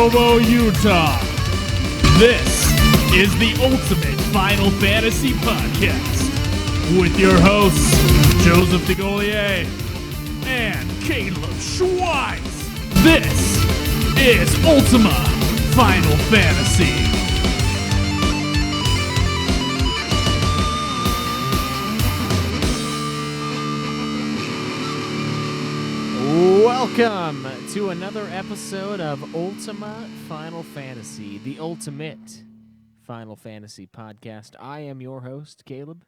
Provo, Utah. This is the Ultimate Final Fantasy Podcast with your hosts, Joseph DeGolier and Caleb Schweiss. This is Ultima Final Fantasy. Welcome to another episode of Ultima Final Fantasy, the Ultimate Final Fantasy Podcast. I am your host, Caleb.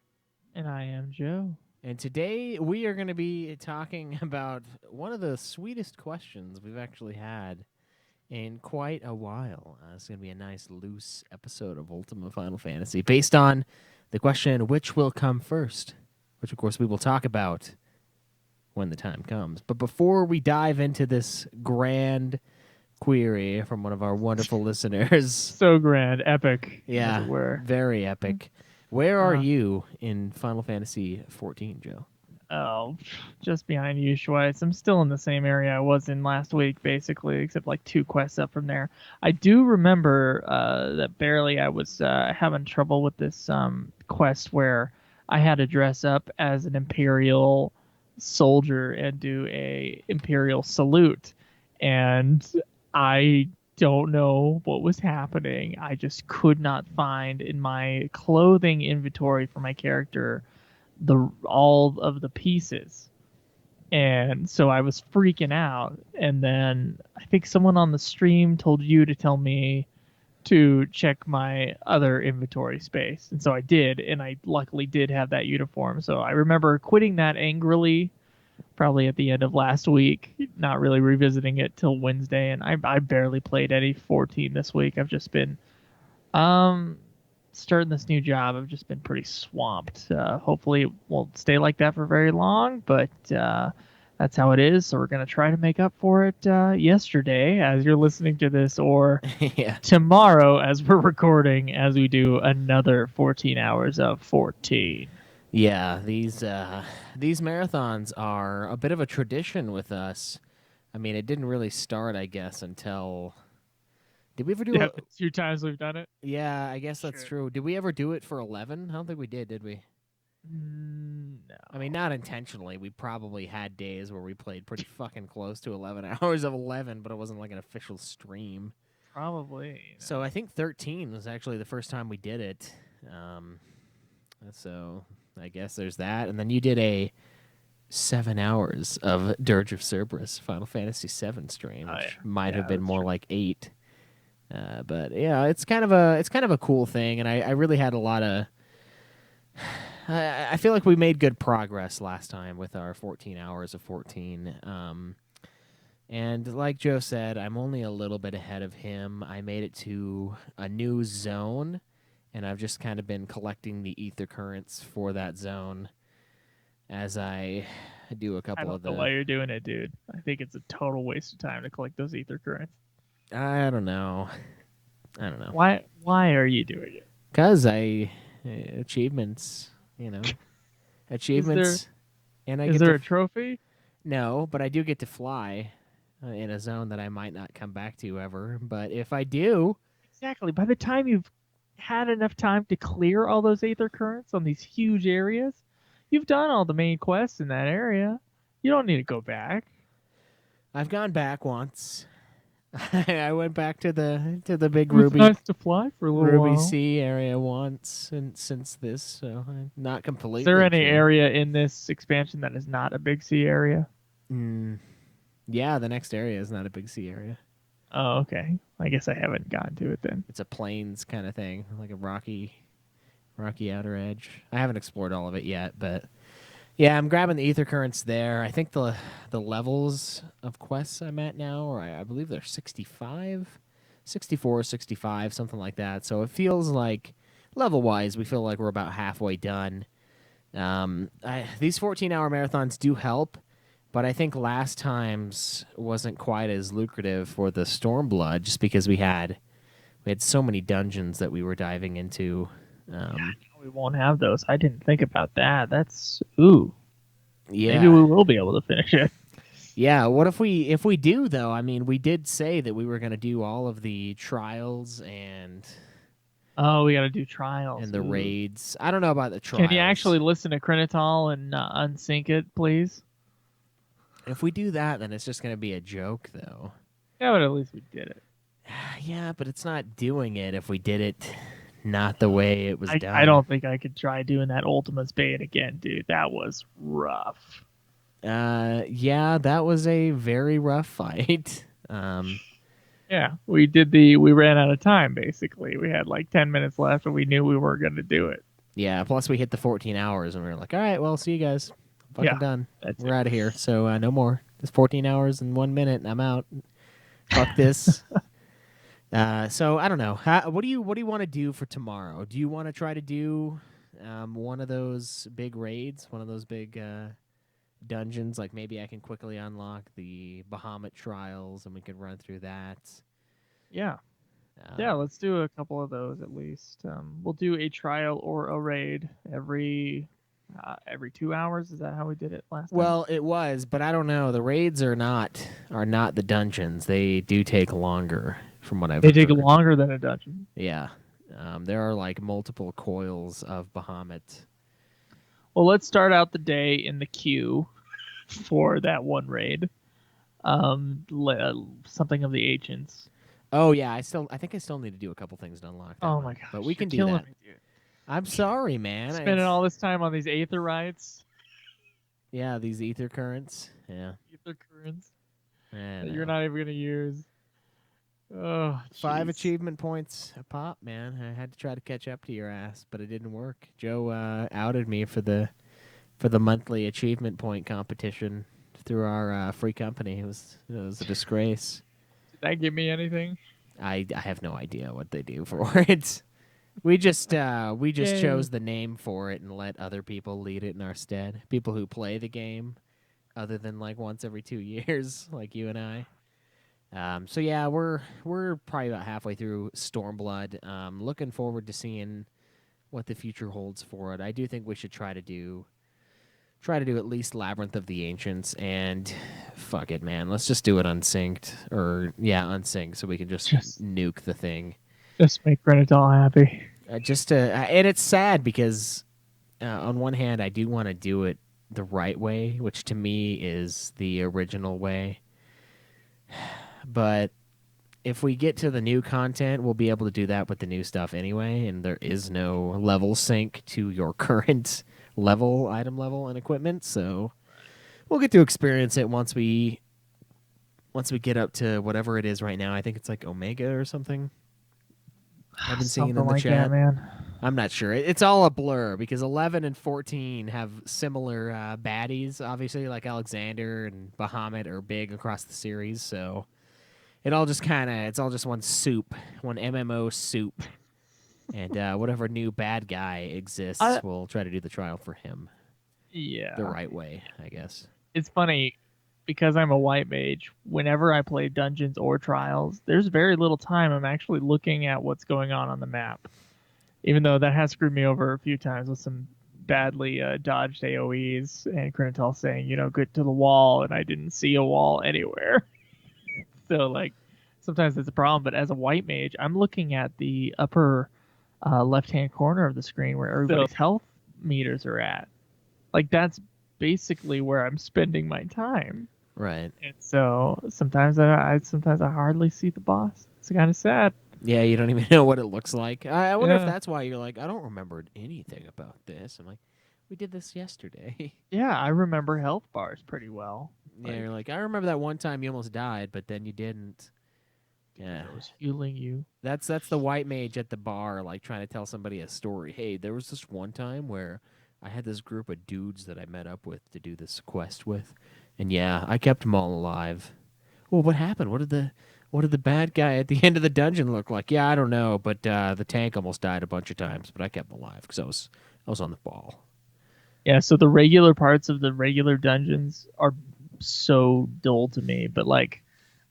And I am Joe. And today we are going to be talking about one of the sweetest questions we've actually had in quite a while. It's going to be a nice, loose episode of Ultima Final Fantasy based on the question, which will come first? Which, of course, we will talk about when the time comes. But before we dive into this grand query from one of our wonderful listeners. So grand, epic. Yeah, as it were. Very epic. Where are you in Final Fantasy XIV, Joe? Oh, just behind you, Schweiss. I'm still in the same area I was in last week, basically, except like 2 quests up from there. I do remember that barely I was having trouble with this quest where I had to dress up as an Imperial soldier and do a Imperial salute, and I don't know what was happening. I just could not find in my clothing inventory for my character all of the pieces, and so I was freaking out. And then I think someone on the stream told you to tell me to check my other inventory space, and so I did, and I luckily did have that uniform. So I remember quitting that angrily, probably at the end of last week, not really revisiting it till Wednesday, and I barely played any 14 this week. I've just been starting this new job. I've just been pretty swamped. Hopefully it won't stay like that for very long, but that's how it is. So we're going to try to make up for it yesterday as you're listening to this, or tomorrow as we're recording, as we do another 14 hours of 14. Yeah, these marathons are a bit of a tradition with us. I mean, it didn't really start, I guess, until... Did we ever do it? 2 times we've done it. Yeah, I guess that's true. Did we ever do it for 11? I don't think we did we? No. I mean, not intentionally. We probably had days where we played pretty fucking close to 11 hours of 11, but it wasn't like an official stream. Probably. So I think 13 was actually the first time we did it. So I guess there's that. And then you did a 7 hours of Dirge of Cerberus Final Fantasy VII stream, which might have been more like 8. But yeah, it's kind of a cool thing, and I really had a lot of. I feel like we made good progress last time with our 14 hours of 14. And like Joe said, I'm only a little bit ahead of him. I made it to a new zone, and I've just kind of been collecting the ether currents for that zone as I do a couple of the... I don't know why you're doing it, dude. I think it's a total waste of time to collect those ether currents. I don't know. Why are you doing it? Because achievements, achievements. Is there a trophy? No, but I do get to fly in a zone that I might not come back to ever. But if I do... Exactly. By the time you've had enough time to clear all those aether currents on these huge areas, you've done all the main quests in that area. You don't need to go back. I've gone back once. I went back to the big Ruby. Nice to fly for a little Ruby while. Sea area once, and since this, so I'm not completely. Is there any area in this expansion that is not a big sea area? Yeah, the next area is not a big sea area. Oh, okay. I guess I haven't gotten to it then. It's a plains kind of thing, like a rocky outer edge. I haven't explored all of it yet, but yeah, I'm grabbing the ether currents there. I think the levels of quests I'm at now, or I believe they're 65, 64, 65, something like that. So it feels like, level-wise, we feel like we're about halfway done. These 14-hour marathons do help, but I think last time's wasn't quite as lucrative for the Stormblood, just because we had so many dungeons that we were diving into. We won't have those. I didn't think about that. That's... Ooh. Yeah. Maybe we will be able to finish it. Yeah, what if we do though? I mean, we did say that we were going to do all of the trials Oh, we got to do trials. and the Ooh. raids. I don't know about the Can you trials. actually listen to Crinitol and unsync it, please? If we do that, then it's just going to be a joke though. Yeah, but at least we did it. Yeah, but it's not doing it if we did it not the way it was done. I don't think I could try doing that Ultima's bait again, dude. That was rough. Yeah, that was a very rough fight. Yeah, we ran out of time basically. We had like 10 minutes left and we knew we were going to do it. Yeah, plus we hit the 14 hours and we were like, all right, well, see you guys. Fucking Yeah, done. We're out of here. So no more. It's 14 hours and 1 minute and I'm out. Fuck this. So I don't know. What do you want to do for tomorrow? Do you want to try to do one of those big raids, one of those big dungeons? Like maybe I can quickly unlock the Bahamut trials and we could run through that. Yeah. Yeah, let's do a couple of those at least. We'll do a trial or a raid every 2 hours. Is that how we did it last time? Well, it was, but I don't know. The raids are not the dungeons. They do take longer, from what I've heard. They take longer than a dungeon. Yeah. There are like multiple coils of Bahamut. Well, let's start out the day in the queue for that one raid. Something of the ancients. Oh yeah, I think I still need to do a couple things to unlock that. Oh one, my gosh, but we can do killing that. me, dude. I'm sorry, man. Spending all this time on these aether rights. Yeah, these ether currents. Yeah. Ether currents I that you're know. not even gonna use. Oh, 5 jeez. achievement points a pop, man. I had to try to catch up to your ass, but it didn't work. Joe outed me for the monthly achievement point competition through our free company. It was a disgrace. Did that give me anything? I have no idea what they do for it. We just Yay. chose the name for it and let other people lead it in our stead. People who play the game, other than like once every 2 years, like you and I. So yeah, we're probably about halfway through Stormblood. Looking forward to seeing what the future holds for it. I do think we should try to do at least Labyrinth of the Ancients, and fuck it, man. Let's just do it unsynced, unsynced, so we can just nuke the thing. Just make Grenadal happy. And it's sad because on one hand, I do want to do it the right way, which to me is the original way. But if we get to the new content, we'll be able to do that with the new stuff anyway, and there is no level sync to your current item level and equipment, so we'll get to experience it once we get up to whatever it is right now. I think it's like Omega or something. I've been seeing in the like chat. that, man. I'm not sure. It's all a blur because 11 and 14 have similar baddies. Obviously, like Alexander and Bahamut are big across the series, so it's all just one soup, one MMO soup. And whatever new bad guy exists, we'll try to do the trial for him. Yeah. The right way, I guess. It's funny, because I'm a white mage, whenever I play dungeons or trials, there's very little time I'm actually looking at what's going on the map. Even though that has screwed me over a few times with some badly dodged AoEs and Crinitol saying, get to the wall, and I didn't see a wall anywhere. So, like, sometimes it's a problem, but as a white mage, I'm looking at the upper left-hand corner of the screen where everybody's health meters are at. Like, that's basically where I'm spending my time. Right. And so sometimes I hardly see the boss. It's kind of sad. Yeah, you don't even know what it looks like. I wonder if that's why you're like, I don't remember anything about this. I'm like, we did this yesterday. Yeah, I remember health bars pretty well. Yeah, you're like, I remember that one time you almost died, but then you didn't. Yeah, I was healing you. That's the white mage at the bar, like trying to tell somebody a story. Hey, there was this one time where I had this group of dudes that I met up with to do this quest with, and yeah, I kept them all alive. Well, what happened? What did the bad guy at the end of the dungeon look like? Yeah, I don't know, but the tank almost died a bunch of times, but I kept him alive because I was on the ball. Yeah, so the regular parts of the regular dungeons are so dull to me, but like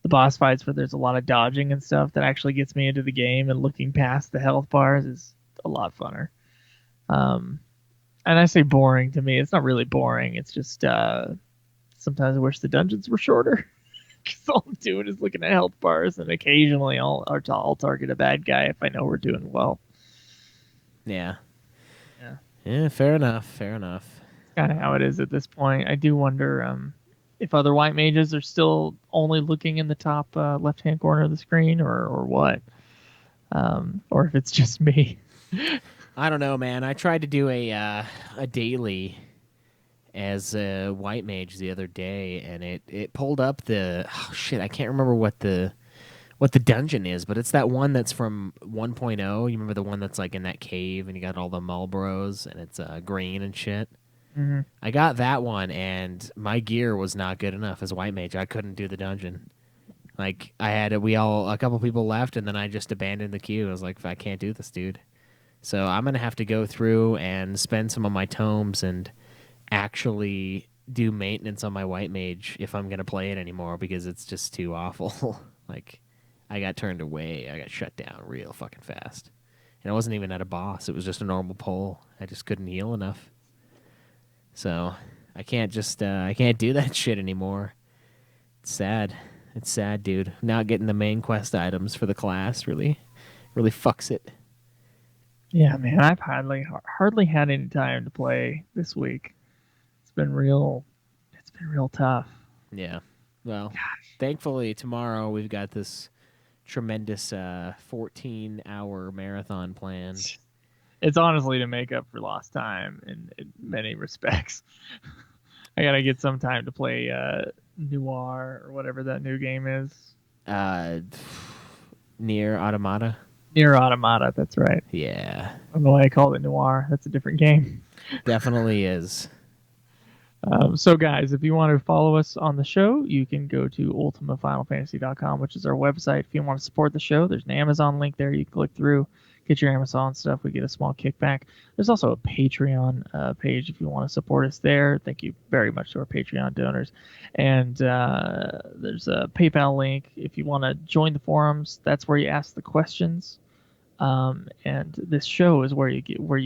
the boss fights where there's a lot of dodging and stuff that actually gets me into the game and looking past the health bars is a lot funner. And I say boring, to me it's not really boring, it's just sometimes I wish the dungeons were shorter. Because all I'm doing is looking at health bars, and occasionally I'll target a bad guy if I know we're doing well. Yeah. Yeah. Yeah, fair enough. Fair enough. Kind of how it is at this point. I do wonder if other white mages are still only looking in the top left-hand corner of the screen, or what, or if it's just me. I don't know, man. I tried to do a daily as a white mage the other day, and it pulled up the shit. I can't remember what the dungeon is, but it's that one that's from 1.0. You remember the one that's like in that cave, and you got all the Marlboros, and it's green and shit. Mm-hmm. I got that one, and my gear was not good enough as white mage. I couldn't do the dungeon. Like I had a couple people left, and then I just abandoned the queue. I was like, I can't do this, dude. So I'm gonna have to go through and spend some of my tomes and actually do maintenance on my white mage if I'm gonna play it anymore, because it's just too awful. Like I got turned away. I got shut down real fucking fast. And I wasn't even at a boss. It was just a normal pole. I just couldn't heal enough. So I can't I can't do that shit anymore. It's sad. It's sad, dude. Not getting the main quest items for the class really fucks it. Yeah, man, I've hardly had any time to play this week. It's been real tough. Yeah. Well, thankfully tomorrow we've got this tremendous 14-hour marathon planned. It's honestly to make up for lost time in many respects. I gotta get some time to play Noir or whatever that new game is. Nier Automata. Nier Automata, that's right. Yeah. I don't know why I called it Noir. That's a different game. Definitely is. So, guys, if you want to follow us on the show, you can go to ultimafinalfantasy.com, which is our website. If you want to support the show, there's an Amazon link there. You can click through, get your Amazon stuff. We get a small kickback. There's also a Patreon page if you want to support us there. Thank you very much to our Patreon donors. And there's a PayPal link if you want to join the forums. That's where you ask the questions. And this show is where you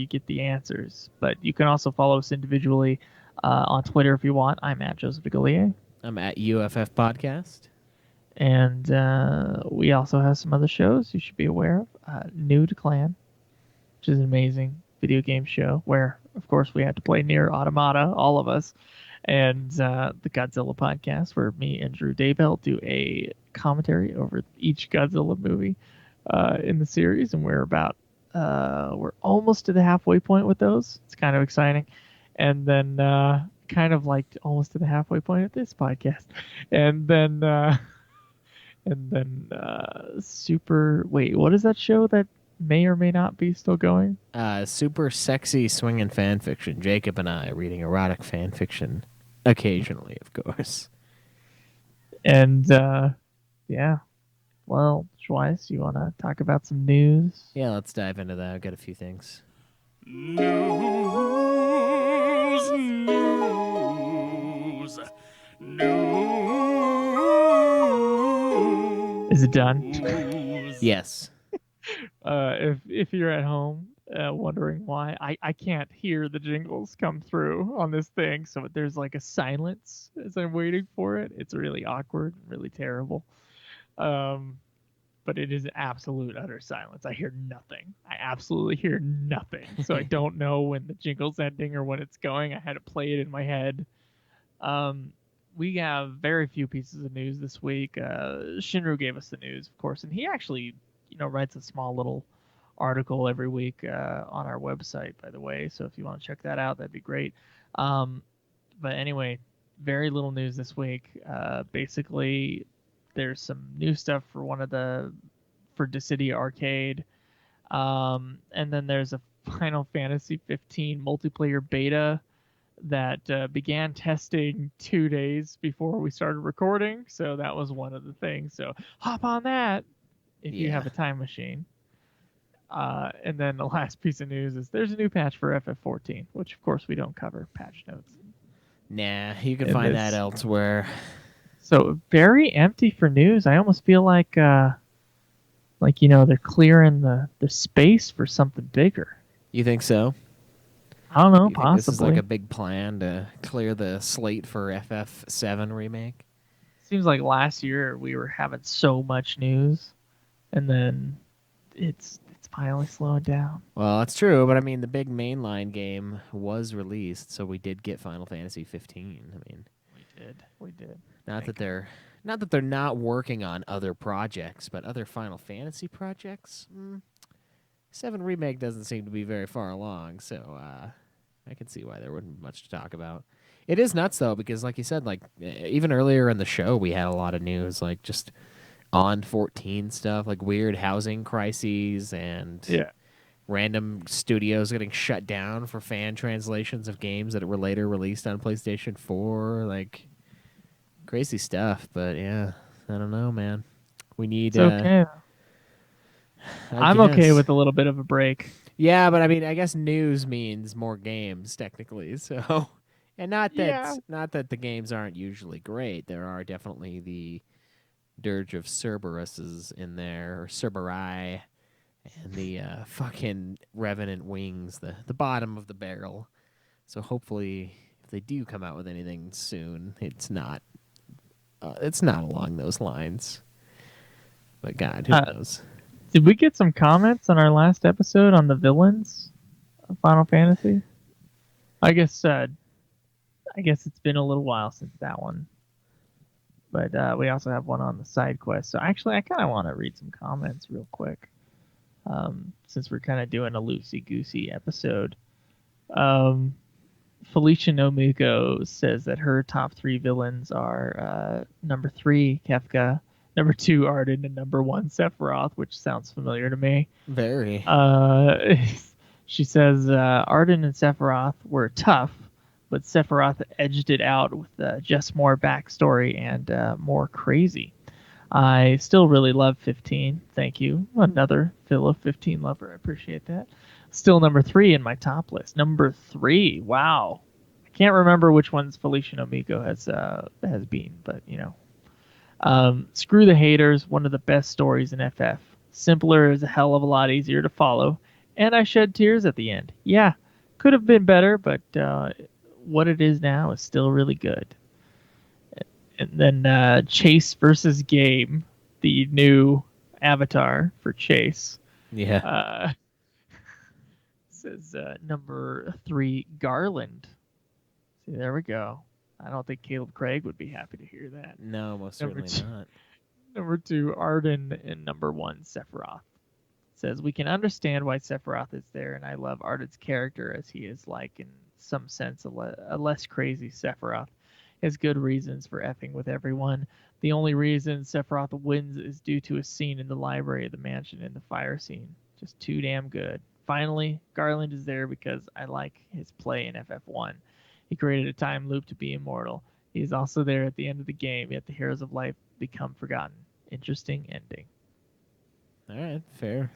get the answers. But you can also follow us individually on Twitter if you want. I'm at Joseph DeGollier. I'm at UFF Podcast. And we also have some other shows you should be aware of. New to Clan, which is an amazing video game show where, of course, we had to play Nier Automata, all of us. And the Godzilla Podcast, where me and Drew Daybell do a commentary over each Godzilla movie in the series. And we're almost to the halfway point with those. It's kind of exciting. And then kind of like almost to the halfway point of this podcast. And then what is that show that may or may not be still going? Super sexy swinging fan fiction. Jacob and I reading erotic fan fiction occasionally, of course. And yeah. Well, Schweiss, you want to talk about some news? Yeah, let's dive into that. I've got a few things. News. Is it done? Yes. If you're at home wondering why, I can't hear the jingles come through on this thing, so there's like a silence as I'm waiting for it. It's really awkward, really terrible. But it is absolute utter silence. I hear nothing. I absolutely hear nothing. So I don't know when the jingle's ending or when it's going. I had to play it in my head. We have very few pieces of news this week. Shinru gave us the news, of course, and he actually, writes a small little article every week on our website, by the way. So if you want to check that out, that'd be great. But anyway, very little news this week. Basically, there's some new stuff for Dissidia Arcade. And then there's a Final Fantasy XV multiplayer beta that began testing 2 days before we started recording. So that was one of the things. So hop on that if you have a time machine. And then the last piece of news is there's a new patch for FF14, which of course we don't cover patch notes. Nah, you can find that elsewhere. So very empty for news. I almost feel like they're clearing the space for something bigger. You think so? I don't know, You think this is like possibly. a big plan to clear the slate for FF7 remake? Seems like last year we were having so much news, and then it's finally slowing down. Well, that's true, but I mean, the big mainline game was released, so we did get Final Fantasy 15. I mean, We did. not that Thank God. they're not working on other projects, but other Final Fantasy projects. 7 remake doesn't seem to be very far along, so I can see why there wouldn't be much to talk about. It is nuts though, because like you said, like even earlier in the show, we had a lot of news, like just on 14 stuff, like weird housing crises and Yeah. random studios getting shut down for fan translations of games that were later released on PlayStation 4. Like crazy stuff. But yeah, I don't know, man. We need, It's okay. I I'm okay guess. with a little bit of a break. Yeah, but I mean, I guess news means more games technically. So, and Yeah. not that the games aren't usually great. There are definitely the dirge of Cerberuses in there, or Cerberi, and the fucking Revenant Wings, the bottom of the barrel. So hopefully, if they do come out with anything soon, it's not along those lines. But God, who Uh, knows? did we get some comments on our last episode on the villains of Final Fantasy? I guess it's been a little while since that one. But we also have one on the side quest. So actually, I kind of want to read some comments real quick, since we're kind of doing a loosey goosey episode. Um, Felicia Nomiko says that her top 3 villains are number 3 Kefka, number 2 Arden, and number 1 Sephiroth, which sounds familiar to me. Very. She says Arden and Sephiroth were tough, but Sephiroth edged it out with just more backstory and more crazy. I still really love 15. Thank you. Another Philo 15 lover. I appreciate that. Still number 3 in my top list. Number 3. Wow. I can't remember which ones Felicia Nomiko has been, but you know. Screw the haters. One of the best stories in FF. Simpler is a hell of a lot easier to follow, and I shed tears at the end. Yeah, could have been better, but what it is now is still really good. And then Chase versus Game, the new avatar for Chase, Yeah. uh, says number 3 Garland. See, there we go. I don't think Caleb Craig would be happy to hear that. No, most Number certainly two, not. number 2 Arden, and number 1 Sephiroth. Says we can understand why Sephiroth is there, and I love Arden's character as he is like in some sense a less crazy Sephiroth. He has good reasons for effing with everyone. The only reason Sephiroth wins is due to a scene in the library of the mansion in the fire scene. Just too damn good. Finally, Garland is there because I like his play in FF1. He created a time loop to be immortal. He is also there at the end of the game, yet the heroes of life become forgotten. Interesting ending. All right, fair.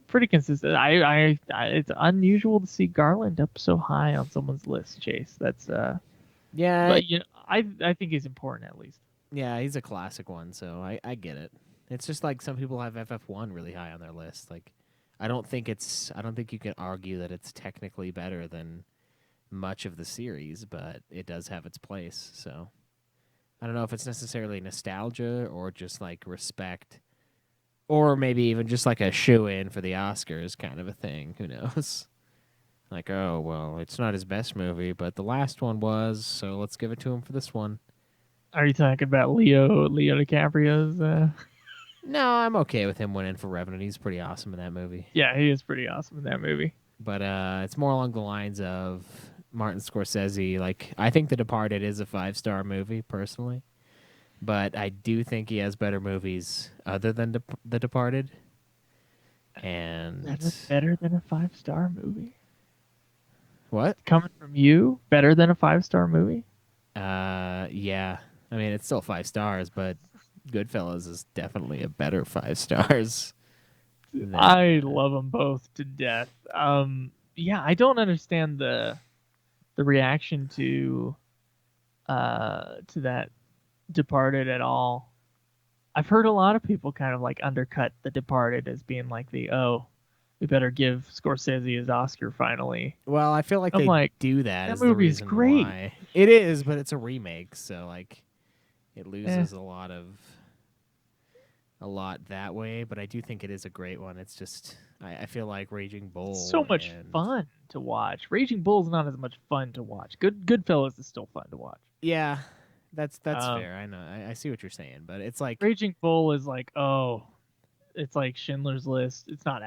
Pretty consistent. It's unusual to see Garland up so high on someone's list, Chase. That's Yeah, but you know, I think he's important at least. yeah, he's a classic one, so I get it. It's just like some people have FF1 really high on their list. Like, I don't think you can argue that it's technically better than much of the series, but it does have its place. So I don't know if it's necessarily nostalgia or just like respect, or maybe even just like a shoe in for the Oscars kind of a thing. Who knows? Like, oh well, it's not his best movie, but the last one was, so let's give it to him for this one. Are you talking about Leo DiCaprio's? No, I'm okay with him winning for Revenant. He's pretty awesome in that movie. Yeah, he is pretty awesome in that movie. But it's more along the lines of Martin Scorsese. Like, I think The Departed is a 5-star movie, personally. But I do think he has better movies other than The Departed. And That is better than a 5-star movie. what? Coming from you, better than a 5-star movie. Yeah. I mean, it's still 5 stars, but Goodfellas is definitely a better 5 stars. I love them both to death. Yeah, I don't understand the reaction to that Departed at all. I've heard a lot of people kind of like undercut The Departed as being like the we better give Scorsese his Oscar finally. Well, I feel like I'm they like, do that that as the movie's reason great. why. It is, but it's a remake, so like it loses a lot that way. But I do think it is a great one. It's just I feel like Raging Bull. It's so much and fun to watch. Raging Bull's not as much fun to watch. Goodfellas is still fun to watch. Yeah, that's Um, fair. I know. I see what you're saying, but it's like Raging Bull is like, oh, it's like Schindler's List. It's not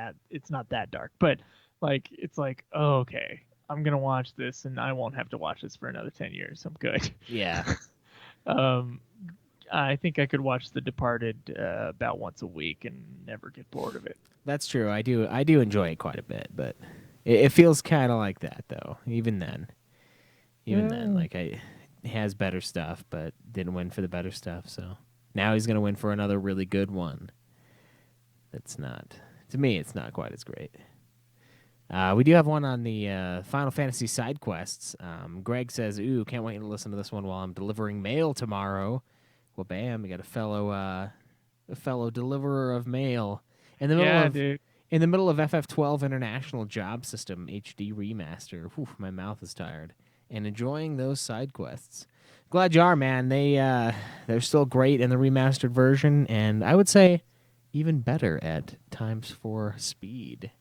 that dark, but like it's like, oh, okay, I'm gonna watch this and I won't have to watch this for another 10 years. I'm good. yeah. um, I think I could watch The Departed about once a week and never get bored of it. That's true. I do enjoy it quite a bit, but it feels kind of like that though. Even then, like it has better stuff, but didn't win for the better stuff. So now he's gonna win for another really good one. That's not, to me, it's not quite as great. We do have one on the Final Fantasy side quests. Greg says, "Ooh, can't wait to listen to this one while I'm delivering mail tomorrow." Well, bam, we got a fellow deliverer of mail in the middle of dude. in the middle of FF12 International Job System HD remaster. Whew, my mouth is tired. And enjoying those side quests. Glad you are, man. They're still great in the remastered version, and I would say even better at ×4 speed.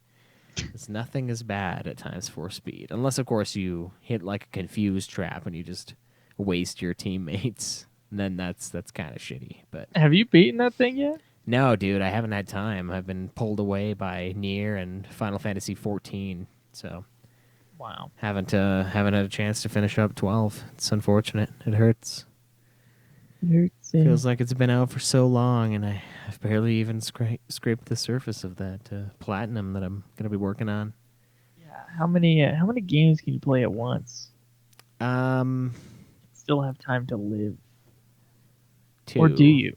Because nothing is bad at ×4 speed, unless of course you hit like a confused trap and you just waste your teammates. And then that's kind of shitty. But Have you beaten that thing yet? no, dude, I haven't had time. I've been pulled away by Nier and Final Fantasy XIV, so Wow. haven't had a chance to finish up 12. It's unfortunate. It hurts. Feels like it's been out for so long, and I've barely even scraped the surface of that platinum that I'm gonna be working on. Yeah. How many games can you play at once? Still have time to live, 2. or do you?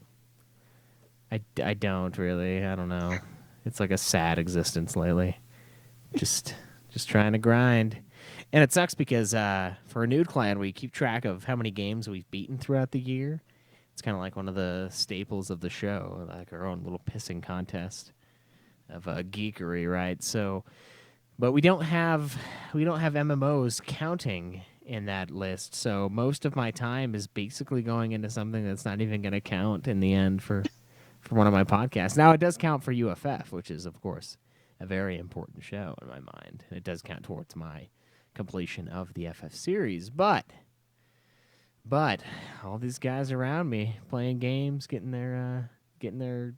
I don't really. I don't know. It's like a sad existence lately. Just trying to grind. And it sucks because for a Nude Clan, we keep track of how many games we've beaten throughout the year. It's kind of like one of the staples of the show, like our own little pissing contest of geekery, right? So, but we don't have MMOs counting in that list. So most of my time is basically going into something that's not even going to count in the end for one of my podcasts. Now, it does count for UFF, which is, of course, a very important show in my mind. It does count towards my completion of the FF series. But all these guys around me playing games, getting their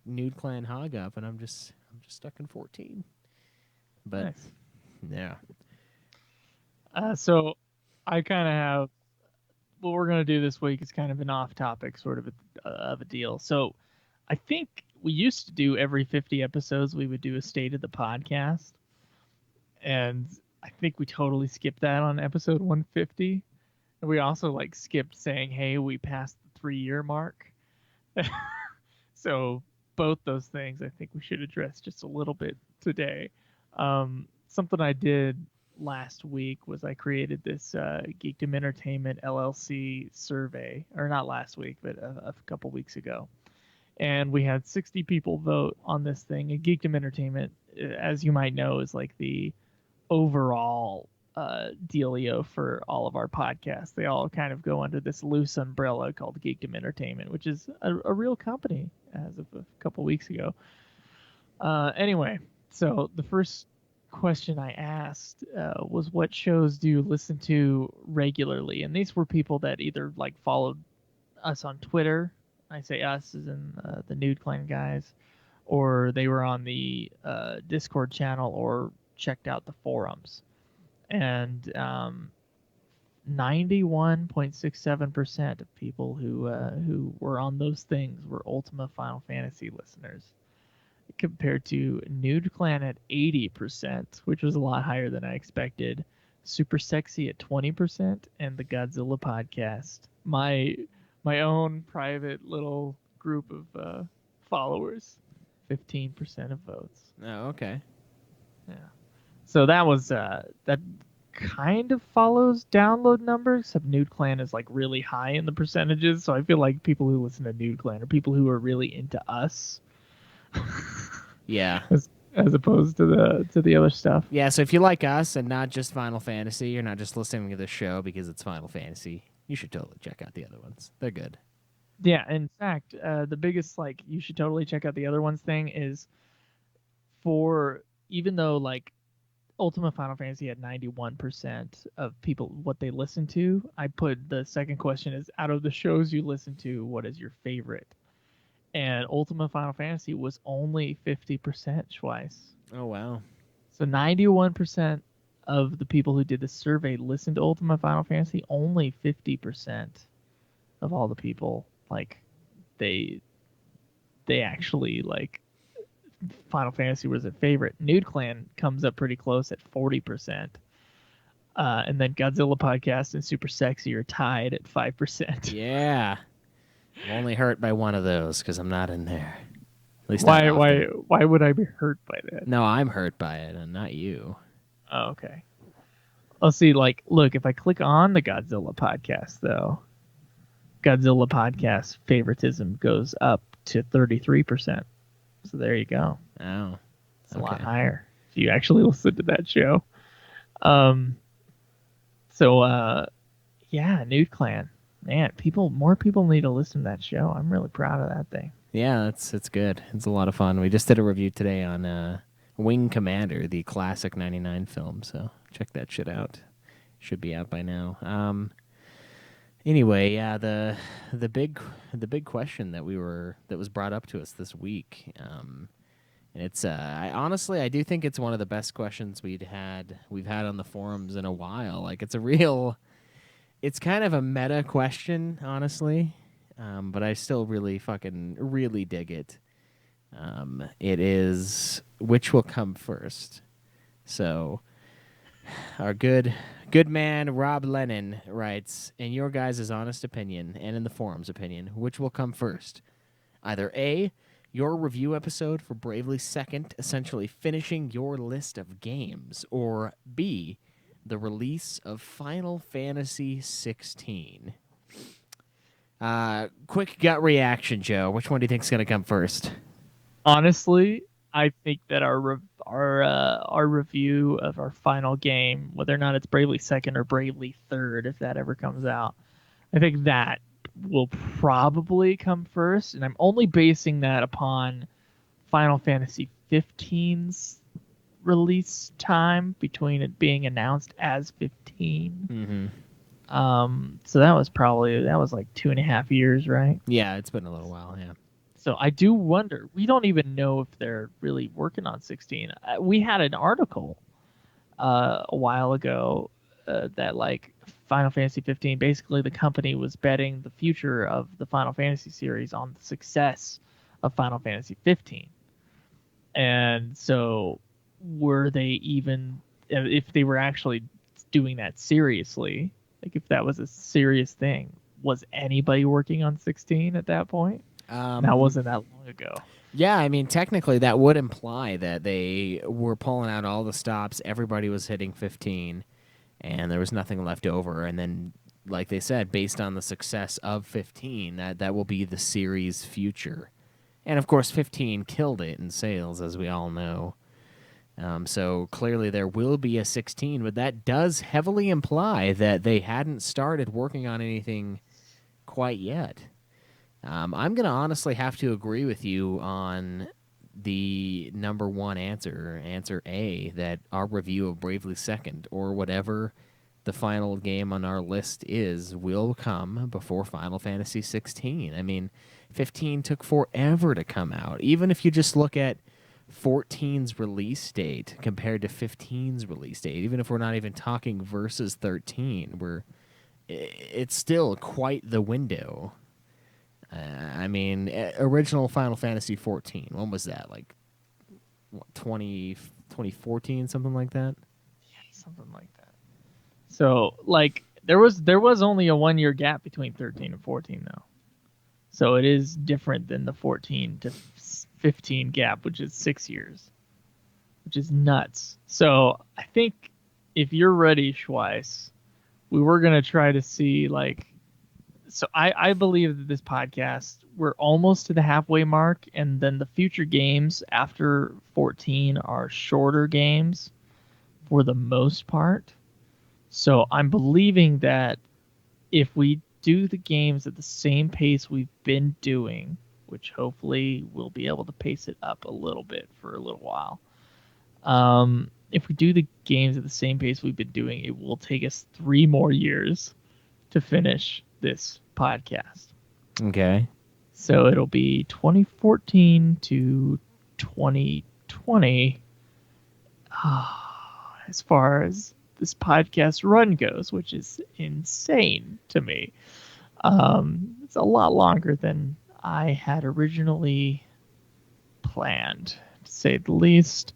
Nude Clan hog up, and I'm just stuck in 14. But Nice. yeah. So I kind of have what we're gonna do this week is kind of an off-topic sort of a deal. So I think we used to do every 50 episodes we would do a state of the podcast, and I think we totally skipped that on episode 150. And we also like skipped saying, "Hey, we passed the 3-year mark." So both those things I think we should address just a little bit today. Something I did last week was I created this Geekdom Entertainment LLC survey, or not last week, but a couple weeks ago. And we had 60 people vote on this thing. And Geekdom Entertainment, as you might know, is like the overall dealio for all of our podcasts. They all kind of go under this loose umbrella called Geekdom Entertainment, which is a real company as of a couple weeks ago. Anyway, so the first question I asked was, what shows do you listen to regularly? And these were people that either like followed us on Twitter. I say us as in the Nude Clan guys, or they were on the Discord channel or checked out the forums. And 91.67% of people who were on those things were Ultima Final Fantasy listeners, compared to Nude Clan at 80%, which was a lot higher than I expected. Super Sexy at 20%, and the Godzilla podcast, my own private little group of followers, 15% of votes. Oh, okay. Yeah. So that was that kind of follows download numbers, except Nude Clan is like really high in the percentages. So I feel like people who listen to Nude Clan are people who are really into us. Yeah. as opposed to the other stuff. Yeah, so if you like us and not just Final Fantasy, you're not just listening to this show because it's Final Fantasy, you should totally check out the other ones. They're good. Yeah, in fact, the biggest like you should totally check out the other ones thing is for even though like Ultima Final Fantasy had 91% of people what they listen to, I put the second question is out of the shows you listen to, what is your favorite? And Ultima Final Fantasy was only 50% twice. Oh, wow. So 91% of the people who did the survey listened to Ultima Final Fantasy. Only 50% of all the people like they actually like Final Fantasy was their favorite. Nude Clan comes up pretty close at 40%. And then Godzilla Podcast and Super Sexy are tied at 5%. Yeah. I'm only hurt by one of those because I'm not in there. At least not often. Why would I be hurt by that? No, I'm hurt by it and not you. Oh, okay. I'll see, like, look, if I click on the Godzilla Podcast, though, Godzilla Podcast favoritism goes up to 33%. So there you go. Oh. It's a lot higher if you actually listen to that show. Yeah, Nude Clan. Man, more people need to listen to that show. I'm really proud of that thing. Yeah, it's good. It's a lot of fun. We just did a review today on Wing Commander, the classic '99 film. So check that shit out. Should be out by now. Anyway, yeah, the big question that was brought up to us this week, and it's I do think it's one of the best questions we've had on the forums in a while. Like it's kind of a meta question, honestly, but I still really dig it. It is which will come first. So our good man Rob Lennon writes, in your guys' honest opinion and in the forum's opinion, which will come first? Either A, your review episode for Bravely Second, essentially finishing your list of games, or B, the release of Final Fantasy XVI. Quick gut reaction, Joe. Which one do you think is going to come first? Honestly, I think that our review of our final game, whether or not it's Bravely Second or Bravely Third, if that ever comes out, I think that will probably come first, and I'm only basing that upon Final Fantasy XV's release time between it being announced as 15. Mm-hmm. So that was like 2.5 years, right? Yeah, it's been a little while, yeah. So I do wonder. We don't even know if they're really working on 16. We had an article a while ago that like Final Fantasy 15, basically the company was betting the future of the Final Fantasy series on the success of Final Fantasy 15. And so were they even, if they were actually doing that seriously, like if that was a serious thing, was anybody working on 16 at that point? That wasn't that long ago. Yeah, I mean, technically that would imply that they were pulling out all the stops. Everybody was hitting 15, and there was nothing left over. And then, like they said, based on the success of 15, that will be the series' future. And, of course, 15 killed it in sales, as we all know. So clearly there will be a 16, but that does heavily imply that they hadn't started working on anything quite yet. I'm going to honestly have to agree with you on the number one answer A, that our review of Bravely Second, or whatever the final game on our list is, will come before Final Fantasy XVI. I mean, 15 took forever to come out. Even if you just look at 14's release date compared to 15's release date, even if we're not even talking versus 13, it's still quite the window. I mean, original Final Fantasy XIV, when was that? Like, what, 2014, something like that? Yeah, something like that. So, like, there was only a 1 year gap between 13 and 14, though. So it is different than the 14 to 15 gap, which is 6 years, which is nuts. So I think if you're ready, Schweiss, we were going to try to see, like, So I believe that this podcast, we're almost to the halfway mark, and then the future games after 14 are shorter games for the most part. So I'm believing that if we do the games at the same pace we've been doing, which hopefully we'll be able to pace it up a little bit for a little while. If we do the games at the same pace we've been doing, it will take us 3 more years to finish this podcast. Okay. So it'll be 2014 to 2020 as far as this podcast run goes, which is insane to me. It's a lot longer than I had originally planned, to say the least.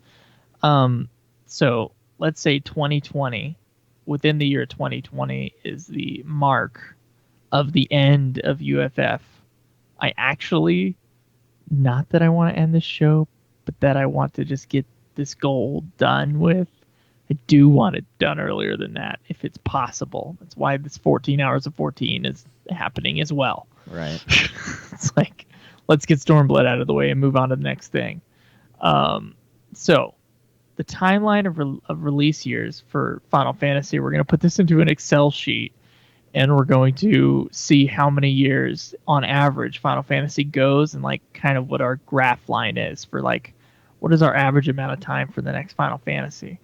So let's say 2020, within the year 2020 is the mark of the end of UFF. I actually, not that I want to end this show, but that I want to just get this goal done with. I do want it done earlier than that, if it's possible. That's why this 14 hours of 14 is happening as well. Right. It's like, let's get Stormblood out of the way and move on to the next thing. So, the timeline of release years for Final Fantasy, we're going to put this into an Excel sheet, and we're going to see how many years on average Final Fantasy goes, and like kind of what our graph line is for like what is our average amount of time for the next Final Fantasy.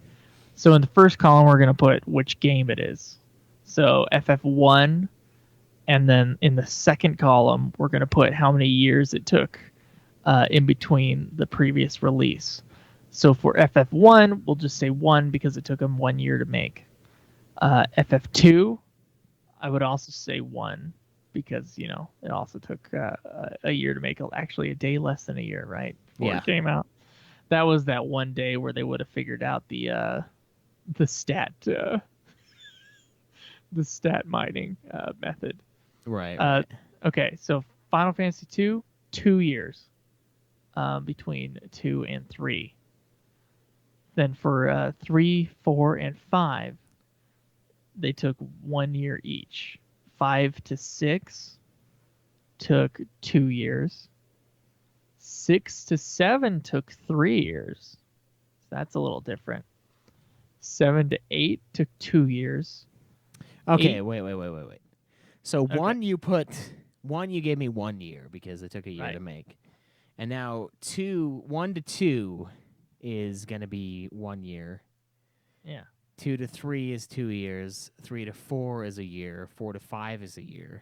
So in the first column we're going to put which game it is. So FF1, and then in the second column we're going to put how many years it took in between the previous release. So for FF1, we'll just say 1 because it took them 1 year to make. FF2, I would also say 1 because, you know, it also took a year to make. Actually, a day less than a year, right? Before it came out. That was that one day where they would have figured out the stat mining method. Right. Okay, so Final Fantasy 2, 2 years between 2 and 3. Then for 3, 4, and 5, they took 1 year each. 5 to 6 took 2 years. 6 to 7 took 3 years. That's a little different. 7 to 8 took 2 years. Okay, 8, wait. So Okay. one you gave me 1 year because it took a year to make. And now 1 to 2 is going to be 1 year. Yeah. 2 to 3 is 2 years. 3 to 4 is a year. 4 to 5 is a year.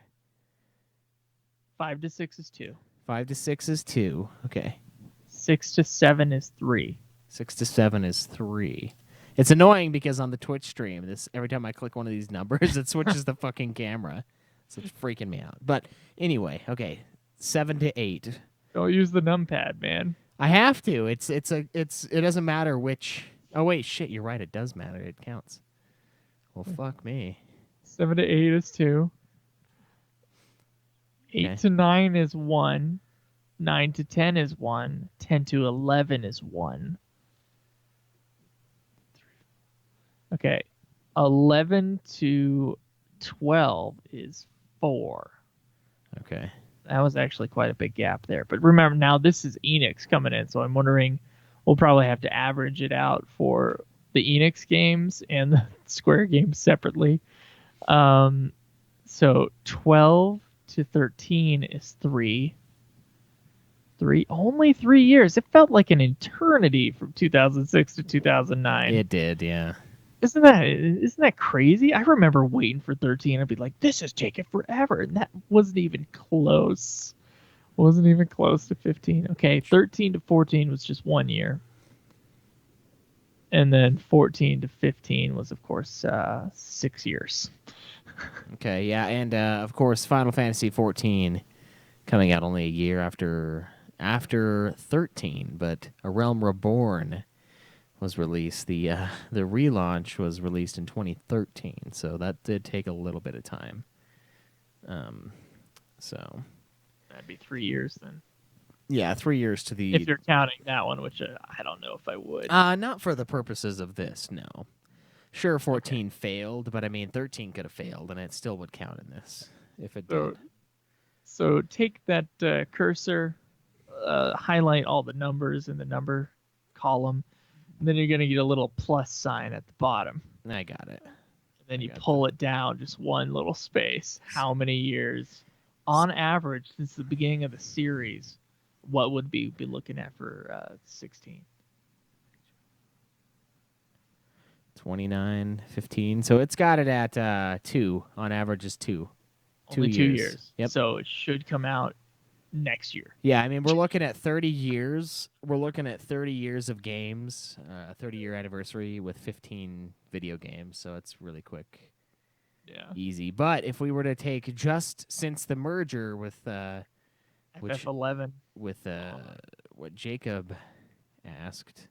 5 to 6 is 2. 5 to 6 is 2. Okay. 6 to 7 is 3. 6 to 7 is 3. It's annoying because on the Twitch stream, every time I click one of these numbers, it switches the fucking camera. So it's freaking me out. But anyway, okay. 7 to 8. Don't use the numpad, man. I have to. It doesn't matter which. Oh wait, shit, you're right. It does matter. It counts. Well, fuck me. 7 to 8 is 2. 8 to 9 is 1. 9 to 10 is 1. 10 to 11 is 1. Okay. 11 to 12 is 4. Okay. That was actually quite a big gap there. But remember, now this is Enix coming in, so I'm wondering, we'll probably have to average it out for the Enix games and the Square games separately. So 12 to 13 is 3. Only 3 years. It felt like an eternity from 2006 to 2009. It did, yeah. Isn't that crazy? I remember waiting for 13 and be like, this is taking forever. And that wasn't even close. Wasn't even close to 15. Okay, 13 to 14 was just 1 year. And then 14 to 15 was, of course, 6 years. Okay, yeah, and of course, Final Fantasy XIV coming out only a year after 13, but A Realm Reborn was released. The relaunch was released in 2013, so that did take a little bit of time. So That'd be 3 years then. yeah, 3 years to the. If you're counting that one, which I don't know if I would. Not for the purposes of this, no. Sure, 14 failed, but I mean 13 could have failed, and it still would count in this. if it So, did. so take that cursor, highlight all the numbers in the number column, and then you're going to get a little plus sign at the bottom. I got it. And then I you got pull it down just one little space. How many years, on average, since the beginning of the series, what would be looking at for 16? 29, 15. So it's got it at 2. On average is 2. Only 2 years. Yep. So it should come out next year. Yeah, I mean, we're looking at 30 years. We're looking at 30 years of games, a 30-year anniversary with 15 video games. So it's really quick, easy. But if we were to take just since the merger with FF11. with what Jacob asked,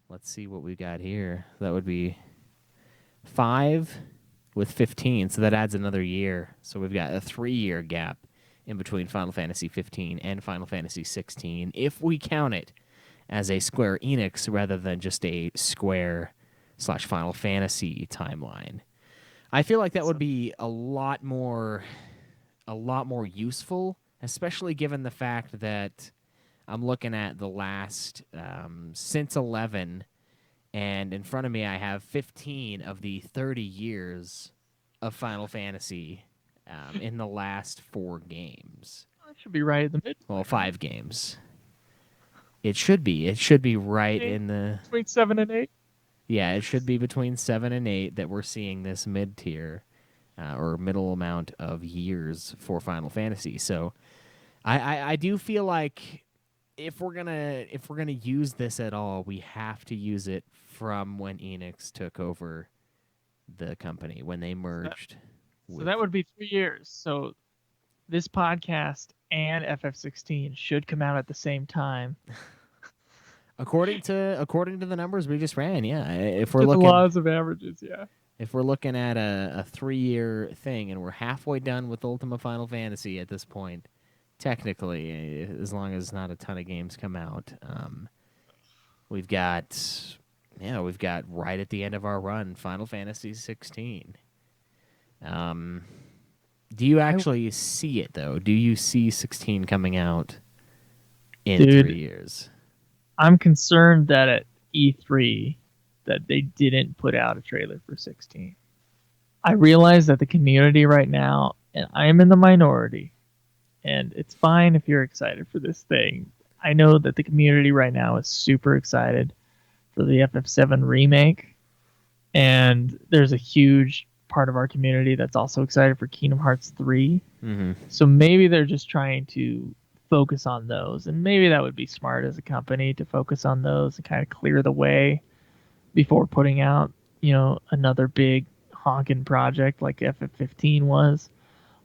let's see what we got here. That would be 5 with 15, so that adds another year. So we've got a 3-year gap in between Final Fantasy 15 and Final Fantasy 16, if we count it as a Square Enix rather than just a Square/Final Fantasy timeline. I feel like that would be a lot more useful, especially given the fact that I'm looking at the last since 11, and in front of me I have 15 of the 30 years of Final Fantasy in the last 4 games. That should be right in the mid. Well, 5 games. It should be. It should be right in the... Between 7 and 8? Yeah, it should be between 7 and 8 that we're seeing this mid-tier or middle amount of years for Final Fantasy. So I do feel like if we're gonna use this at all, we have to use it from when Enix took over the company, when they merged. So that would be 3 years. So this podcast and FF16 should come out at the same time. According to the numbers we just ran, yeah. If we're the looking laws of averages, yeah. If we're looking at a 3-year thing and we're halfway done with Ultima Final Fantasy at this point, technically, as long as not a ton of games come out, we've got right at the end of our run Final Fantasy 16. Do you actually see it though? Do you see 16 coming out in 3 years? I'm concerned that at E3 that they didn't put out a trailer for 16. I realize that the community right now, and I am in the minority, and it's fine if you're excited for this thing. I know that the community right now is super excited for the FF7 remake, and there's a huge part of our community that's also excited for Kingdom Hearts 3. Mm-hmm. So maybe they're just trying to focus on those, and maybe that would be smart as a company to focus on those and kind of clear the way before putting out, another big honkin' project like FF15 was.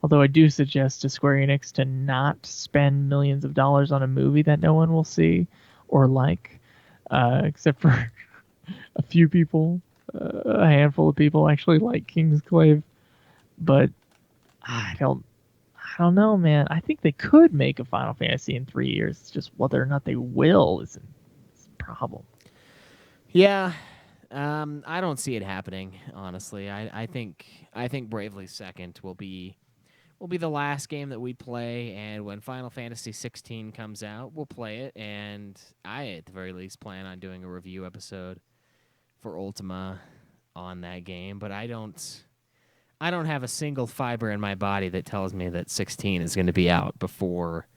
Although I do suggest to Square Enix to not spend millions of dollars on a movie that no one will see or like, except for a few people, a handful of people actually like Kingsglaive. But I don't know, man. I think they could make a Final Fantasy in 3 years. It's just whether or not they will is a problem. Yeah. I don't see it happening, honestly. I think Bravely Second will be the last game that we play, and when Final Fantasy 16 comes out, we'll play it, and I, at the very least, plan on doing a review episode for Ultima on that game, but I don't have a single fiber in my body that tells me that 16 is going to be out before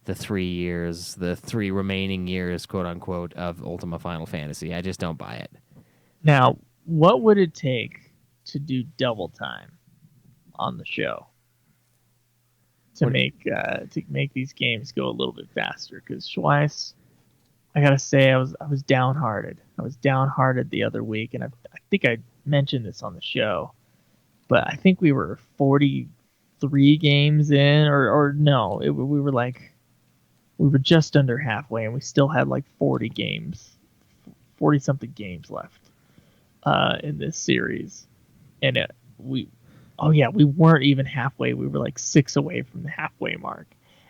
the 3 remaining years, quote unquote, of Ultima Final Fantasy. I just don't buy it. Now, what would it take to do double time on the show to make these games go a little bit faster? Because Schweiss, I gotta say, I was downhearted. I was downhearted the other week, and I think I mentioned this on the show, but I think we were 43 games in, or no, we were just under halfway, and we still had like 40 something games left in this series, and we weren't even halfway. We were like 6 away from the halfway mark,